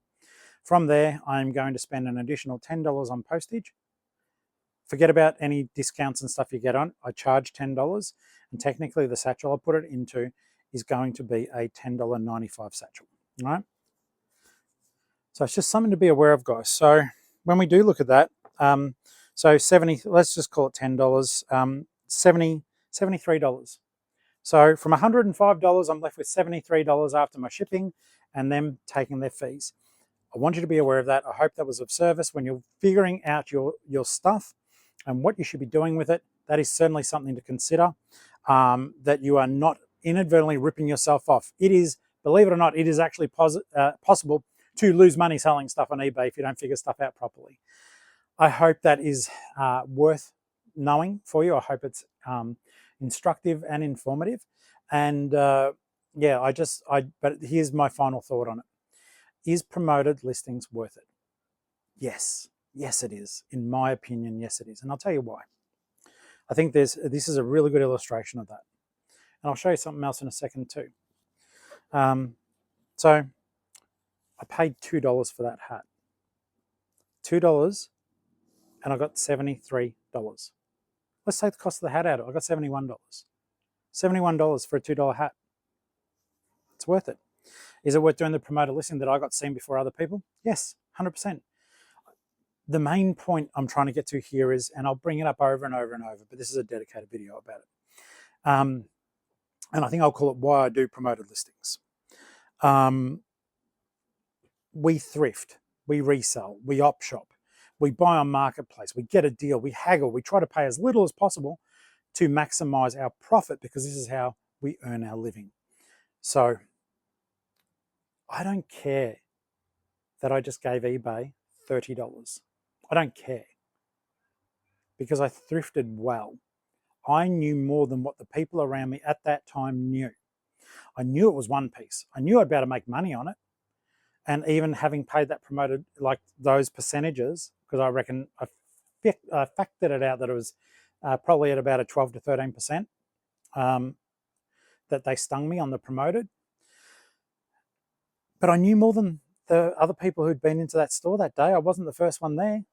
[SPEAKER 1] From there, I'm going to spend an additional $10 on postage. Forget about any discounts and stuff you get on. I charge $10, and technically the satchel I put it into is going to be a $10.95 satchel, all right? So it's just something to be aware of, guys. So when we do look at that, so 70, let's just call it $10, $73. So from $105, I'm left with $73 after my shipping and them taking their fees. I want you to be aware of that. I hope that was of service when you're figuring out your stuff and what you should be doing with it. That is certainly something to consider, that you are not inadvertently ripping yourself off. It is, believe it or not, it is actually possible to lose money selling stuff on eBay if you don't figure stuff out properly. I hope that is worth knowing for you. I hope it's instructive and informative. And yeah, but here's my final thought on it. Is promoted listings worth it? Yes. Yes, it is. In my opinion, yes, it is. And I'll tell you why. I think this is a really good illustration of that. And I'll show you something else in a second too. So I paid $2 for that hat. $2, and I got $73. Let's take the cost of the hat out. I got $71. $71 for a $2 hat. It's worth it. Is it worth doing the promoted listing that I got seen before other people? Yes, 100%. The main point I'm trying to get to here is, and I'll bring it up over and over and over, but this is a dedicated video about it. And I think I'll call it why I do promoted listings. We thrift, we resell, we op shop, we buy on marketplace, we get a deal, we haggle, we try to pay as little as possible to maximize our profit, because this is how we earn our living. So I don't care that I just gave eBay $30. I don't care, because I thrifted well. I knew more than what the people around me at that time knew. I knew it was one piece. I knew I'd be able to make money on it. And even having paid that promoted, like those percentages, because I reckon I factored it out that it was probably at about a 12 to 13% that they stung me on the promoted. But I knew more than the other people who'd been into that store that day. I wasn't the first one there.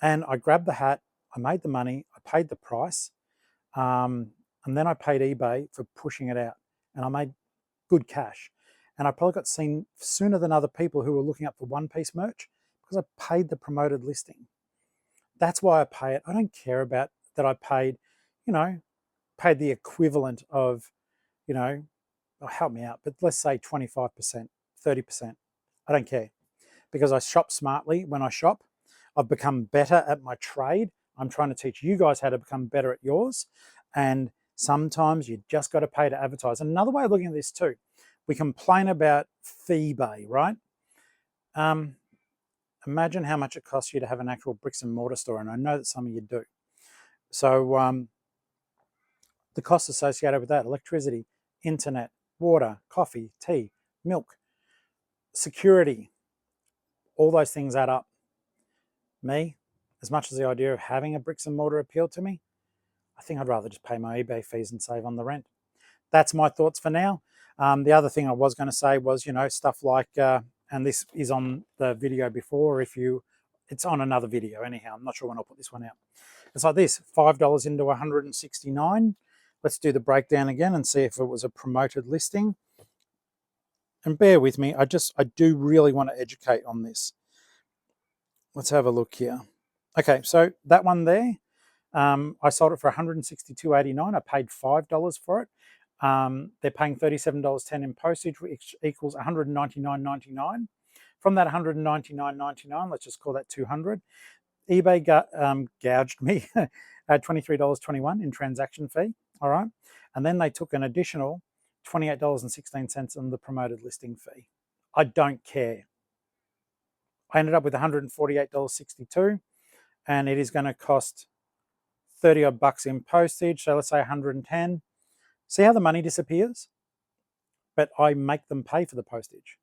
[SPEAKER 1] And I grabbed the hat, I made the money, I paid the price, and then I paid eBay for pushing it out. And I made good cash. And I probably got seen sooner than other people who were looking up for one-piece merch, because I paid the promoted listing. That's why I pay it. I don't care about that I paid, paid the equivalent of, help me out, but let's say 25%, 30%. I don't care, because I shop smartly when I shop. I've become better at my trade. I'm trying to teach you guys how to become better at yours. And sometimes you just got to pay to advertise. And another way of looking at this too, we complain about eBay, right? Imagine how much it costs you to have an actual bricks and mortar store, and I know that some of you do. So the costs associated with that: electricity, internet, water, coffee, tea, milk, security, all those things add up. Me, as much as the idea of having a bricks and mortar appealed to me, I think I'd rather just pay my eBay fees and save on the rent. That's my thoughts for now. The other thing I was going to say was, stuff like, and this is on the video before, it's on another video anyhow, I'm not sure when I'll put this one out. It's like this, $5 into 169. Let's do the breakdown again and see if it was a promoted listing. And bear with me, I do really want to educate on this. Let's have a look here. Okay, so that one there, I sold it for $162.89. I paid $5 for it. They're paying $37.10 in postage, which equals $199.99. From that $199.99, let's just call that $200. eBay gouged me at $23.21 in transaction fee. All right, and then they took an additional $28.16 on the promoted listing fee. I don't care. I ended up with $148.62, and it is going to cost 30 odd bucks in postage. So let's say 110. See how the money disappears? But I make them pay for the postage.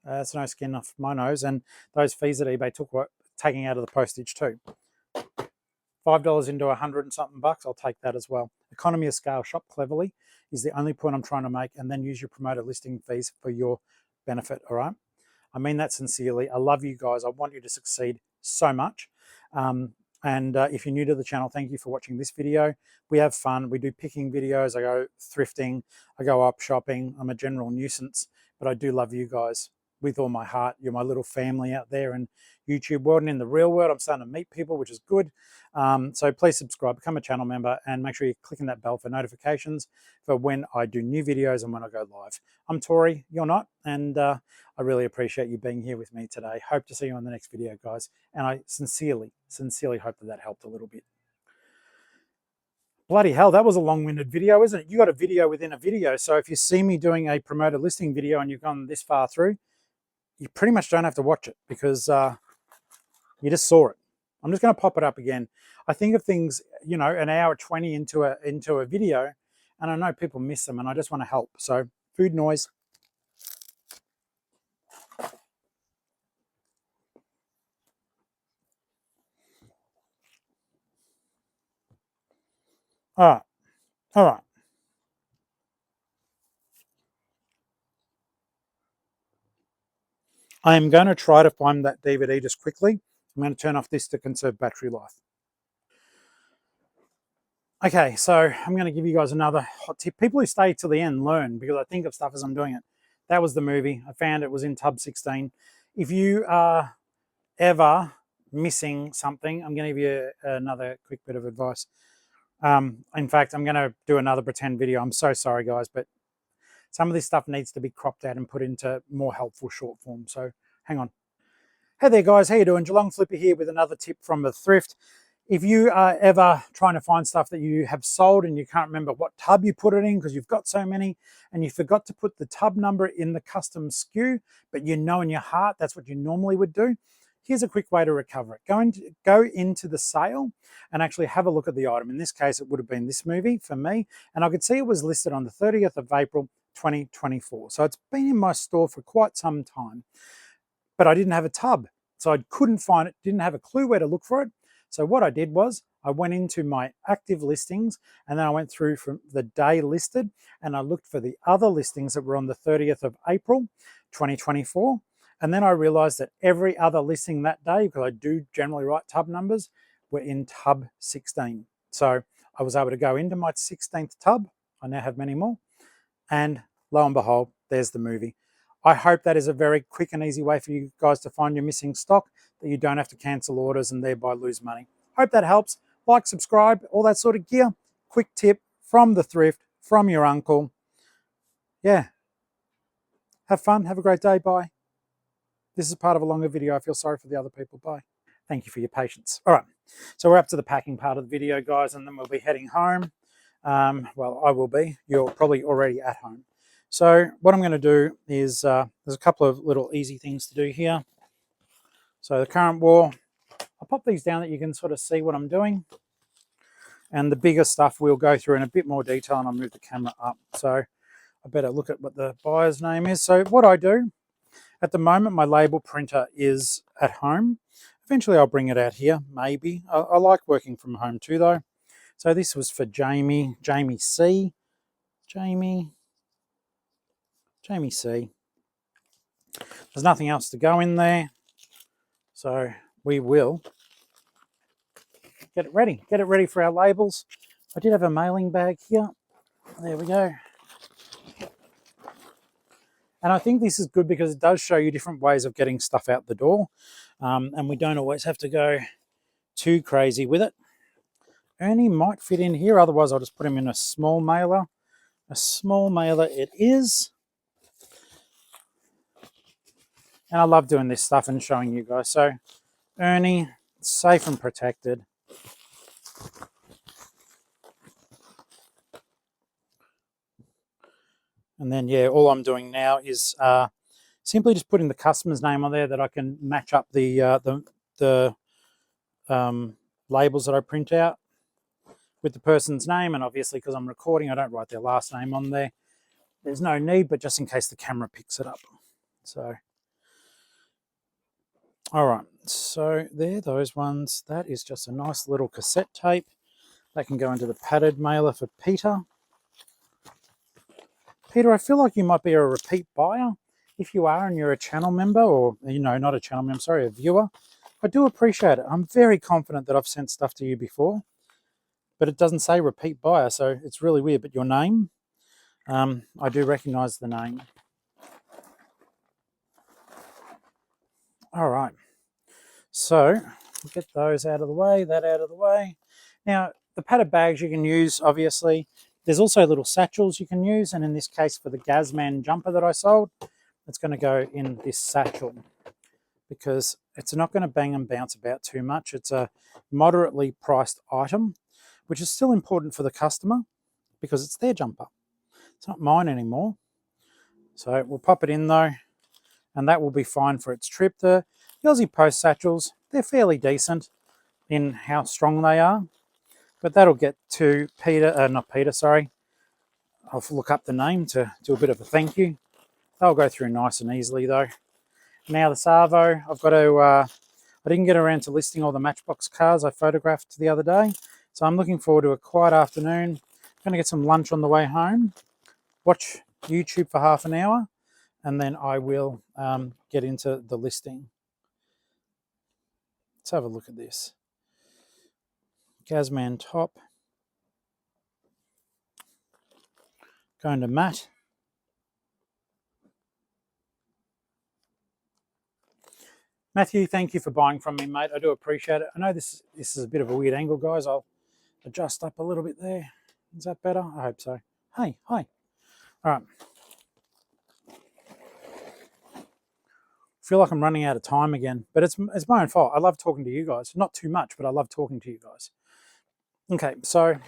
[SPEAKER 1] That's no skin off my nose. And those fees that eBay took were taking out of the postage too. $5 into 100 and something bucks, I'll take that as well. Economy of scale, shop cleverly is the only point I'm trying to make, and then use your promoted listing fees for your benefit, all right? I mean that sincerely. I love you guys. I want you to succeed so much. And if you're new to the channel, thank you for watching this video. We have fun. We do picking videos. I go thrifting. I go up shopping. I'm a general nuisance, but I do love you guys with all my heart. You're my little family out there in YouTube world, and in the real world. I'm starting to meet people, which is good. So please subscribe, become a channel member, and make sure you're clicking that bell for notifications for when I do new videos and when I go live. I'm Tori, you're not, and I really appreciate you being here with me today. Hope to see you on the next video, guys. And I sincerely hope that helped a little bit. Bloody hell, that was a long-winded video, isn't it? You got a video within a video. So if you see me doing a promoted listing video and you've gone this far through, you pretty much don't have to watch it, because you just saw it. I'm just going to pop it up again. I think of things, an hour 20 into a video, and I know people miss them, and I just want to help. So food noise. All right. I am going to try to find that DVD just quickly. I'm going to turn off this to conserve battery life. Okay, so I'm going to give you guys another hot tip. People who stay till the end learn, because I think of stuff as I'm doing it. That was the movie. I found it was in tub 16. If you are ever missing something, I'm going to give you another quick bit of advice. In fact, I'm going to do another pretend video. I'm so sorry, guys, but some of this stuff needs to be cropped out and put into more helpful short form. So hang on. Hey there, guys. How you doing? Geelong-Flipper here with another tip from the thrift. If you are ever trying to find stuff that you have sold and you can't remember what tub you put it in because you've got so many, and you forgot to put the tub number in the custom SKU, but you know in your heart that's what you normally would do, here's a quick way to recover it. Go into the sale and actually have a look at the item. In this case, it would have been this movie for me, and I could see it was listed on the 30th of April 2024. So it's been in my store for quite some time, but I didn't have a tub. So I couldn't find it, didn't have a clue where to look for it. So what I did was I went into my active listings, and then I went through from the day listed, and I looked for the other listings that were on the 30th of April 2024. And then I realized that every other listing that day, because I do generally write tub numbers, were in tub 16. So I was able to go into my 16th tub. I now have many more. And lo and behold, there's the movie. I hope that is a very quick and easy way for you guys to find your missing stock, that you don't have to cancel orders and thereby lose money. Hope that helps. Like, subscribe, all that sort of gear. Quick tip from the thrift, from your uncle. Yeah. Have fun. Have a great day. Bye. This is part of a longer video. I feel sorry for the other people. Bye. Thank you for your patience. All right. So we're up to the packing part of the video, guys, and then we'll be heading home. Well, I will be. You're probably already at home. So what I'm going to do is there's a couple of little easy things to do here. So the current war, I'll pop these down that you can sort of see what I'm doing. And the bigger stuff we'll go through in a bit more detail, and I'll move the camera up. So I better look at what the buyer's name is. So what I do, at the moment, my label printer is at home. Eventually I'll bring it out here, maybe. I like working from home too, though. So this was for Jamie C. Jamie C. There's nothing else to go in there. So we will get it ready for our labels. I did have a mailing bag here. There we go. And I think this is good because it does show you different ways of getting stuff out the door. And we don't always have to go too crazy with it. Ernie might fit in here, otherwise I'll just put him in a small mailer. A small mailer it is. And I love doing this stuff and showing you guys. So Ernie, safe and protected. And then, yeah, all I'm doing now is simply just putting the customer's name on there, that I can match up the labels that I print out with the person's name. And obviously, because I'm recording, I don't write their last name on there. There's no need, but just in case the camera picks it up. So, all right. So there, those ones. That is just a nice little cassette tape. That can go into the padded mailer for Peter. Peter, I feel like you might be a repeat buyer. If you are and you're a channel member, or, you know, not a channel member, sorry, a viewer, I do appreciate it. I'm very confident that I've sent stuff to you before, but it doesn't say repeat buyer, so it's really weird. But your name, I do recognize the name. All right. So we'll get those out of the way, that out of the way. Now, the padded bags you can use, obviously. There's also little satchels you can use, and in this case for the Gazman jumper that I sold, it's going to go in this satchel because it's not going to bang and bounce about too much. It's a moderately priced item, which is still important for the customer because it's their jumper. It's not mine anymore. So we'll pop it in though, and that will be fine for its trip. The Aussie Post satchels, they're fairly decent in how strong they are. But that'll get to Peter, not Peter, sorry. I'll look up the name to do a bit of a thank you. They'll go through nice and easily though. Now the Savo, I've got to, I didn't get around to listing all the Matchbox cars I photographed the other day. So I'm looking forward to a quiet afternoon. I'm going to get some lunch on the way home, watch YouTube for half an hour, and then I will get into the listing. Let's have a look at this. Gazman top. Going to Matt. Matthew, thank you for buying from me, mate. I do appreciate it. I know this is a bit of a weird angle, guys. I'll adjust up a little bit there. Is that better? I hope so. Hey, hi. All right. Feel like I'm running out of time again, but it's my own fault. I love talking to you guys. Not too much, but I love talking to you guys. Okay, so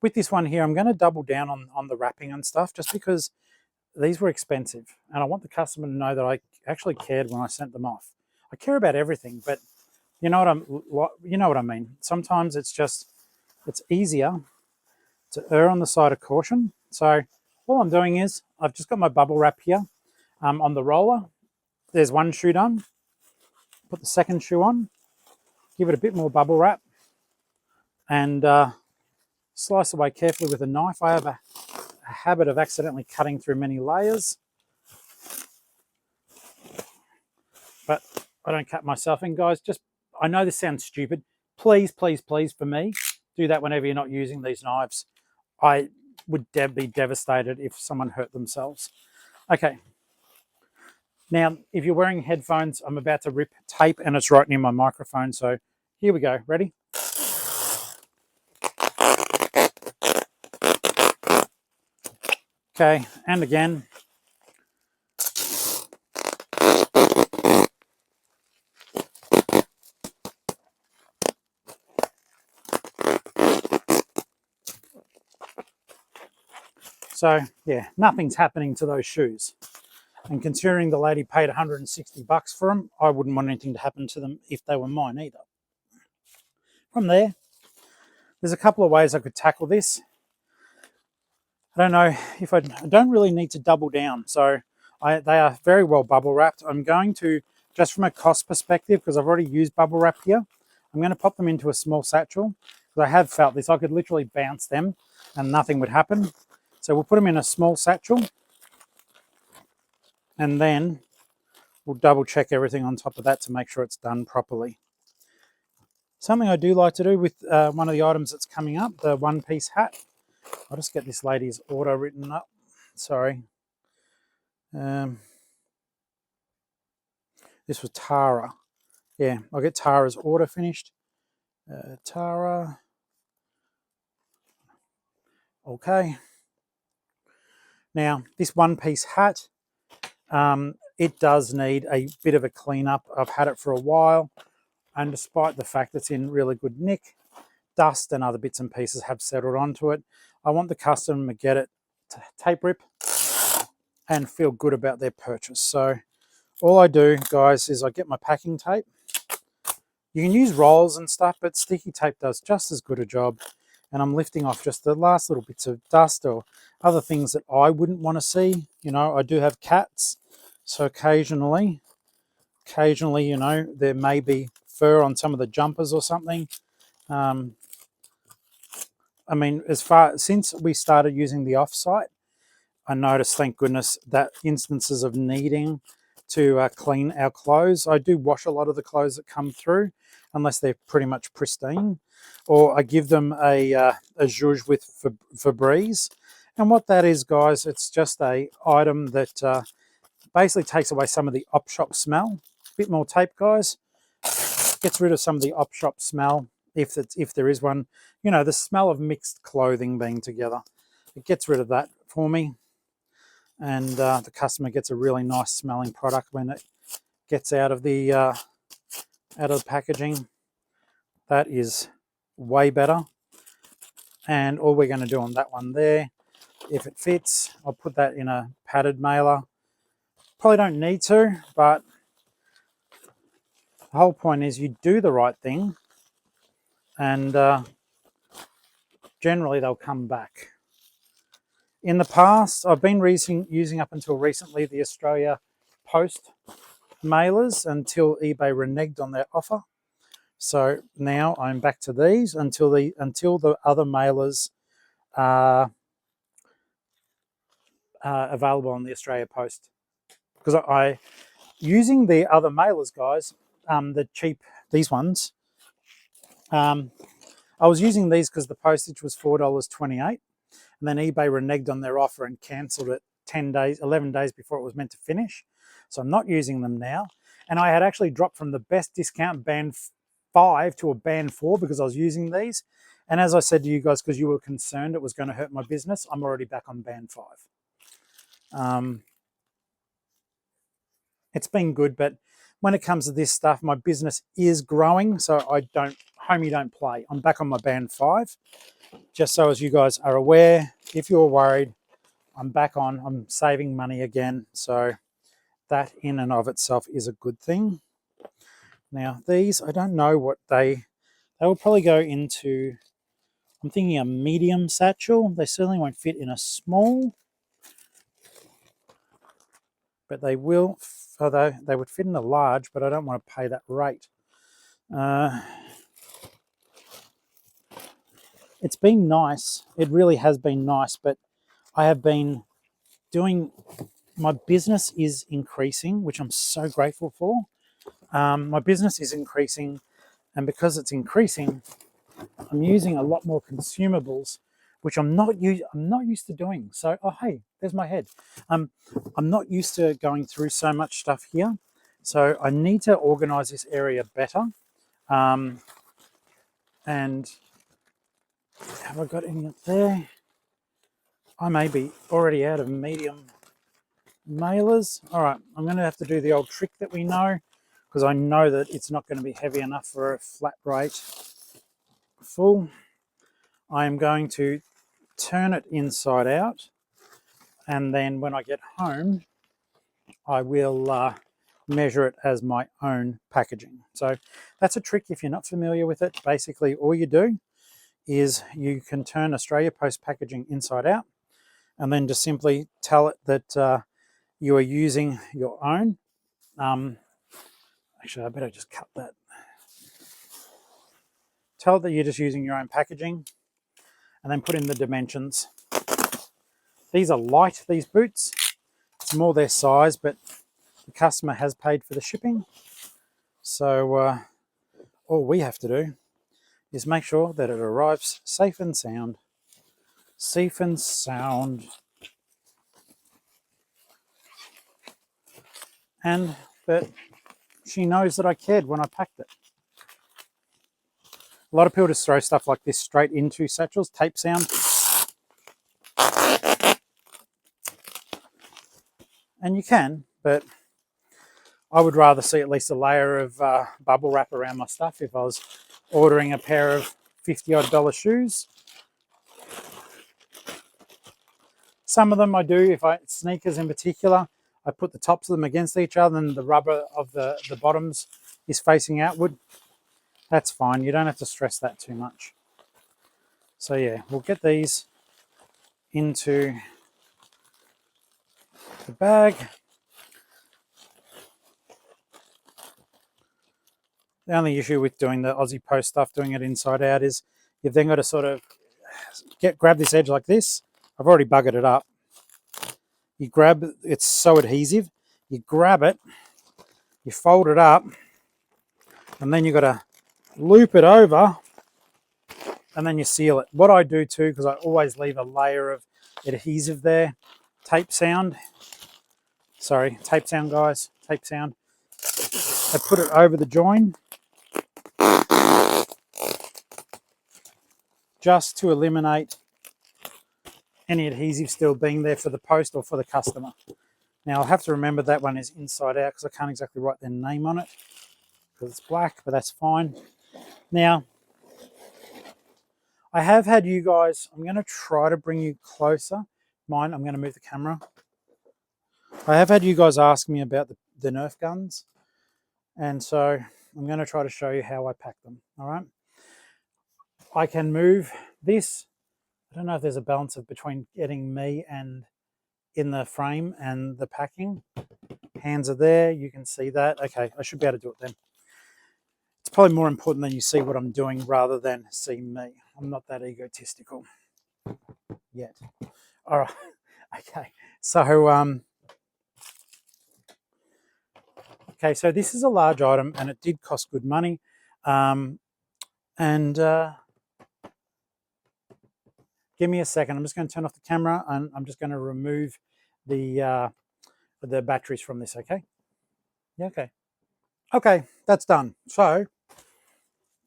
[SPEAKER 1] with this one here, I'm going to double down on the wrapping and stuff just because these were expensive and I want the customer to know that I actually cared when I sent them off. I care about everything, but you know what I mean. Sometimes it's easier to err on the side of caution. So all I'm doing is I've just got my bubble wrap here on the roller. There's one shoe done. Put the second shoe on, give it a bit more bubble wrap, and slice away carefully with a knife. I have a habit of accidentally cutting through many layers, but I don't cut myself in, guys. I know this sounds stupid. Please, please, please, for me, do that whenever you're not using these knives. I would be devastated if someone hurt themselves. Okay. Now, if you're wearing headphones, I'm about to rip tape and it's right near my microphone. So here we go. Ready? Okay, and again. So yeah, nothing's happening to those shoes. And considering the lady paid 160 bucks for them, I wouldn't want anything to happen to them if they were mine either. From there, there's a couple of ways I could tackle this. I don't know if I don't really need to double down. So they are very well bubble wrapped. I'm going to, just from a cost perspective, because I've already used bubble wrap here, I'm going to pop them into a small satchel. Because I have felt this, I could literally bounce them and nothing would happen. So we'll put them in a small satchel. And then we'll double check everything on top of that to make sure it's done properly. Something I do like to do with one of the items that's coming up, the one-piece hat. I'll just get this lady's order written up. Sorry. This was Tara. Yeah, I'll get Tara's order finished. Tara. Okay. Now, this one-piece hat, it does need a bit of a cleanup. I've had it for a while, and despite the fact it's in really good nick, dust and other bits and pieces have settled onto it. I want the customer to get it to tape rip and feel good about their purchase. So all I do, guys, is I get my packing tape. You can use rolls and stuff, but sticky tape does just as good a job. And I'm lifting off just the last little bits of dust or other things that I wouldn't want to see. You know, I do have cats, so occasionally, you know, there may be fur on some of the jumpers or something. I mean, since we started using the Offsite, I noticed, thank goodness, that instances of needing to clean our clothes. I do wash a lot of the clothes that come through, unless they're pretty much pristine, or I give them a zhuzh with Febreze. And what that is, guys, it's just a item that basically takes away some of the op shop smell. A bit more tape, guys. Gets rid of some of the op shop smell, if there is one. You know, the smell of mixed clothing being together. It gets rid of that for me. And the customer gets a really nice smelling product when it gets out of the packaging. That is way better. And all we're going to do on that one there, if it fits, I'll put that in a padded mailer. Probably don't need to, but the whole point is you do the right thing, and generally they'll come back. In the past, I've been using up until recently the Australia Post mailers until eBay reneged on their offer. So now I'm back to these until the other mailers are available on the Australia Post. Because I using the other mailers, guys, the cheap, these ones, I was using these because the postage was $4.28, and then eBay reneged on their offer and cancelled it 11 days before it was meant to finish. So I'm not using them now. And I had actually dropped from the best discount band 5 to a band 4 because I was using these. And as I said to you guys, because you were concerned it was going to hurt my business, I'm already back on band 5. It's been good, but when it comes to this stuff, my business is growing, so homie don't play. I'm back on my band 5. Just so as you guys are aware, if you're worried, I'm saving money again. So that in and of itself is a good thing. Now these, I don't know what they will probably go into, I'm thinking a medium satchel. They certainly won't fit in a small, but they will, although they would fit in a large, but I don't want to pay that rate. It's been nice. It really has been nice, but I have been my business is increasing, which I'm so grateful for. My business is increasing, and because it's increasing, I'm using a lot more consumables, which I'm not used to doing. So, oh hey, there's my head. I'm not used to going through so much stuff here, so I need to organize this area better. And have I got any up there? I may be already out of medium mailers. All right, I'm going to have to do the old trick that we know, because I know that it's not going to be heavy enough for a flat rate full. I am going to turn it inside out, and then when I get home, I will measure it as my own packaging. So that's a trick if you're not familiar with it. Basically, all you do is you can turn Australia Post packaging inside out, and then just simply tell it that you are using your own. Actually, I better just cut that. Tell it that you're just using your own packaging, and then put in the dimensions. These are light, these boots. It's more their size, but the customer has paid for the shipping. So all we have to do is make sure that it arrives safe and sound. Safe and sound. And that she knows that I cared when I packed it. A lot of people just throw stuff like this straight into satchels. Tape sound. And you can, but I would rather see at least a layer of bubble wrap around my stuff if I was ordering a pair of $50-odd shoes. Some of them I do, sneakers in particular, I put the tops of them against each other and the rubber of the bottoms is facing outward. That's fine, you don't have to stress that too much. So yeah, we'll get these into the bag. The only issue with doing the Aussie Post stuff, doing it inside out, is you've then got to sort of grab this edge like this. I've already buggered it up. You grab, it's so adhesive, you grab it, you fold it up, and then you've got to loop it over, and then you seal it. What I do too, because I always leave a layer of adhesive there, tape sound, guys, tape sound. I put it over the join, just to eliminate any adhesive still being there for the post or for the customer. Now I'll have to remember that one is inside out because I can't exactly write their name on it because it's black, but that's fine. Now, I have had you guys, I'm going to try to bring you closer. I'm going to move the camera. I have had you guys ask me about the Nerf guns, and so I'm going to try to show you how I pack them, all right? I can move this. I don't know if there's a balance between getting me and in the frame and the packing. Hands are there, you can see that. Okay, I should be able to do it then. It's probably more important than you see what I'm doing rather than see me. I'm not that egotistical yet. All right, okay. So, okay, so this is a large item and it did cost good money. Give me a second. I'm just going to turn off the camera and I'm just going to remove the batteries from this, okay? Yeah, okay. Okay, that's done. So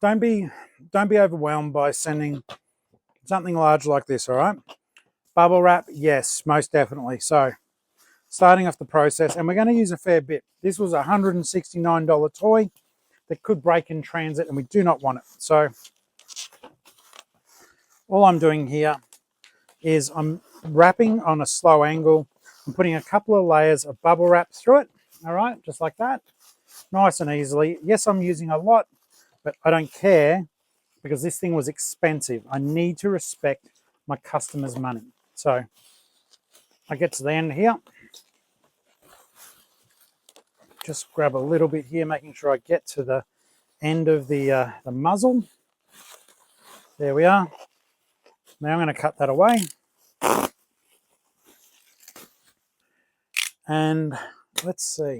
[SPEAKER 1] don't be overwhelmed by sending something large like this, all right? Bubble wrap, yes, most definitely. So starting off the process, and we're going to use a fair bit. This was a $169 toy that could break in transit, and we do not want it. So all I'm doing here is I'm wrapping on a slow angle. I'm putting a couple of layers of bubble wrap through it, all right, just like that, nice and easily. Yes, I'm using a lot, but I don't care because this thing was expensive. I need to respect my customers' money. So I get to the end here. Just grab a little bit here, making sure I get to the end of the muzzle. There we are. Now I'm going to cut that away. And let's see.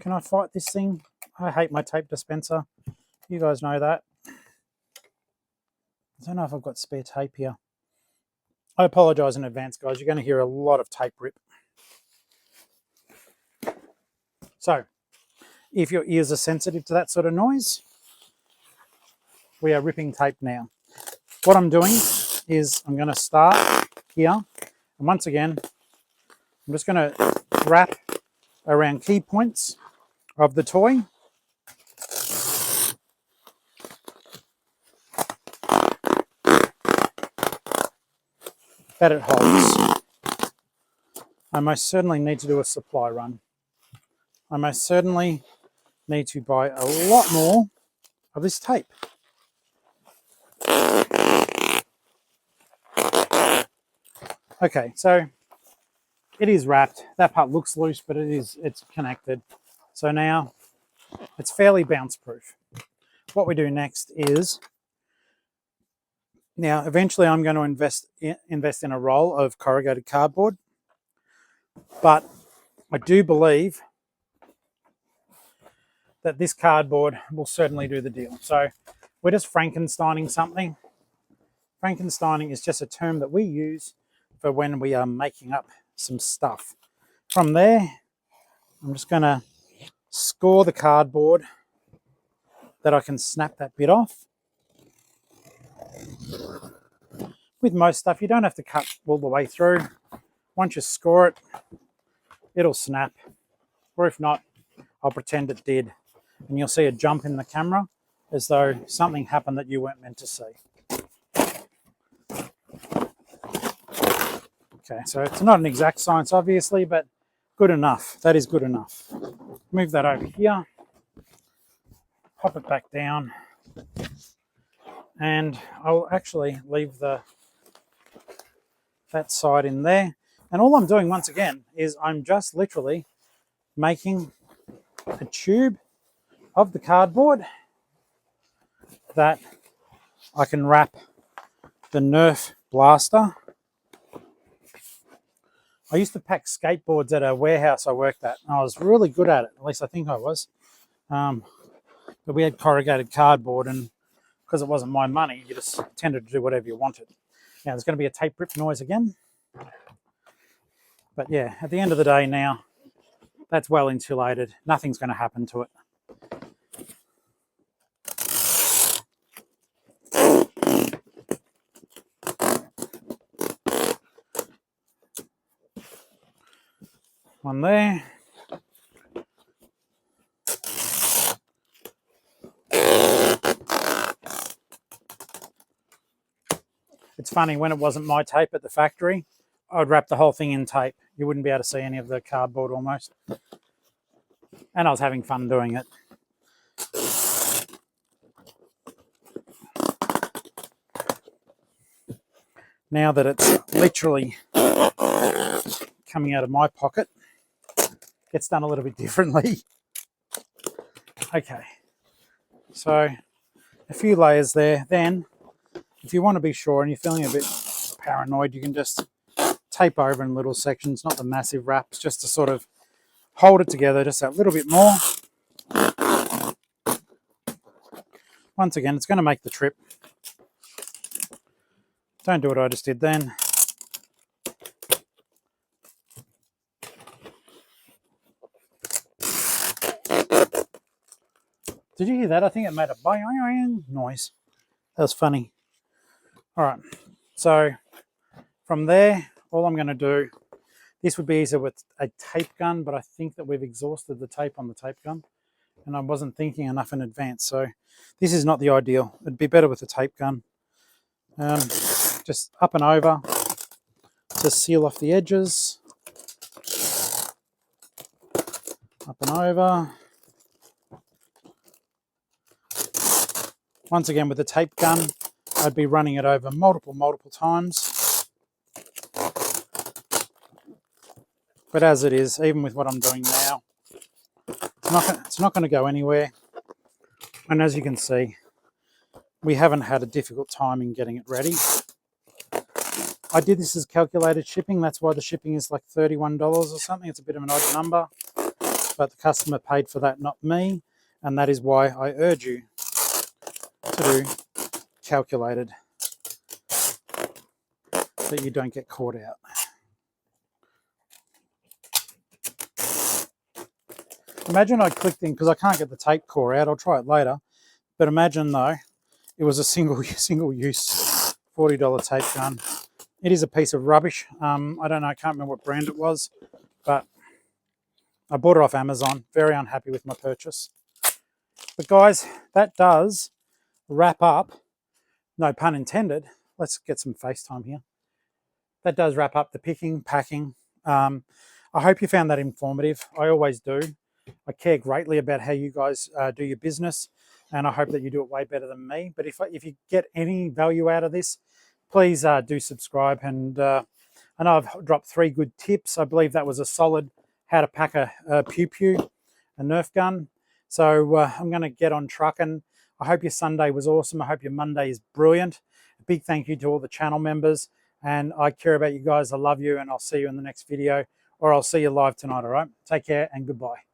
[SPEAKER 1] Can I fight this thing? I hate my tape dispenser. You guys know that. I don't know if I've got spare tape here. I apologise in advance, guys. You're going to hear a lot of tape rip. So, if your ears are sensitive to that sort of noise, we are ripping tape now. What I'm doing is I'm going to start here. And once again, I'm just going to wrap around key points of the toy. That it holds. I most certainly need to do a supply run. I most certainly need to buy a lot more of this tape. Okay, so it is wrapped. That part looks loose, but it's connected. So now it's fairly bounce proof. What we do next is, now eventually I'm going to invest in a roll of corrugated cardboard, but I do believe that this cardboard will certainly do the deal. So we're just Frankensteining something. Frankensteining is just a term that we use for when we are making up some stuff. From there, I'm just going to score the cardboard that I can snap that bit off. With most stuff, you don't have to cut all the way through. Once you score it, it'll snap. Or if not, I'll pretend it did. And you'll see a jump in the camera as though something happened that you weren't meant to see. Okay, so it's not an exact science, obviously, but good enough. That is good enough. Move that over here. Pop it back down. And I'll actually leave that side in there. And all I'm doing, once again, is I'm just literally making a tube of the cardboard that I can wrap the Nerf blaster. I used to pack skateboards at a warehouse I worked at, and I was really good at it. At least I think I was. But we had corrugated cardboard, and because it wasn't my money, you just tended to do whatever you wanted. Now, there's going to be a tape rip noise again. But yeah, at the end of the day now, that's well insulated. Nothing's going to happen to it. One there. It's funny, when it wasn't my tape at the factory, I'd wrap the whole thing in tape. You wouldn't be able to see any of the cardboard almost. And I was having fun doing it. Now that it's literally coming out of my pocket, it's done a little bit differently. Okay, so a few layers there. Then, if you want to be sure and you're feeling a bit paranoid, you can just tape over in little sections, not the massive wraps, just to sort of hold it together just a little bit more. Once again, it's going to make the trip. Don't do what I just did then. Did you hear that? I think it made a boing noise. That was funny. All right, so from there, all I'm going to do, this would be easier with a tape gun, but I think that we've exhausted the tape on the tape gun, and I wasn't thinking enough in advance. So this is not the ideal. It'd be better with a tape gun. Just up and over to seal off the edges. Up and over. Once again, with the tape gun, I'd be running it over multiple times. But as it is, even with what I'm doing now, it's not going to go anywhere. And as you can see, we haven't had a difficult time in getting it ready. I did this as calculated shipping. That's why the shipping is like $31 or something. It's a bit of an odd number, but the customer paid for that, not me. And that is why I urge you to do calculated, so you don't get caught out. Imagine I clicked in, because I can't get the tape core out. I'll try it later. But imagine though, it was a single use $40 tape gun. It is a piece of rubbish. I don't know, I can't remember what brand it was, but I bought it off Amazon. Very unhappy with my purchase. But guys, that does wrap up, no pun intended. Let's get some FaceTime here. That does wrap up the picking, packing. I hope you found that informative. I always do. I care greatly about how you guys do your business, and I hope that you do it way better than me. But if you get any value out of this, please do subscribe. And I know I've dropped 3 good tips. I believe that was a solid how to pack a pew-pew, a Nerf gun. So I'm going to get on trucking. I hope your Sunday was awesome. I hope your Monday is brilliant. A big thank you to all the channel members. And I care about you guys. I love you, and I'll see you in the next video, or I'll see you live tonight, all right? Take care and goodbye.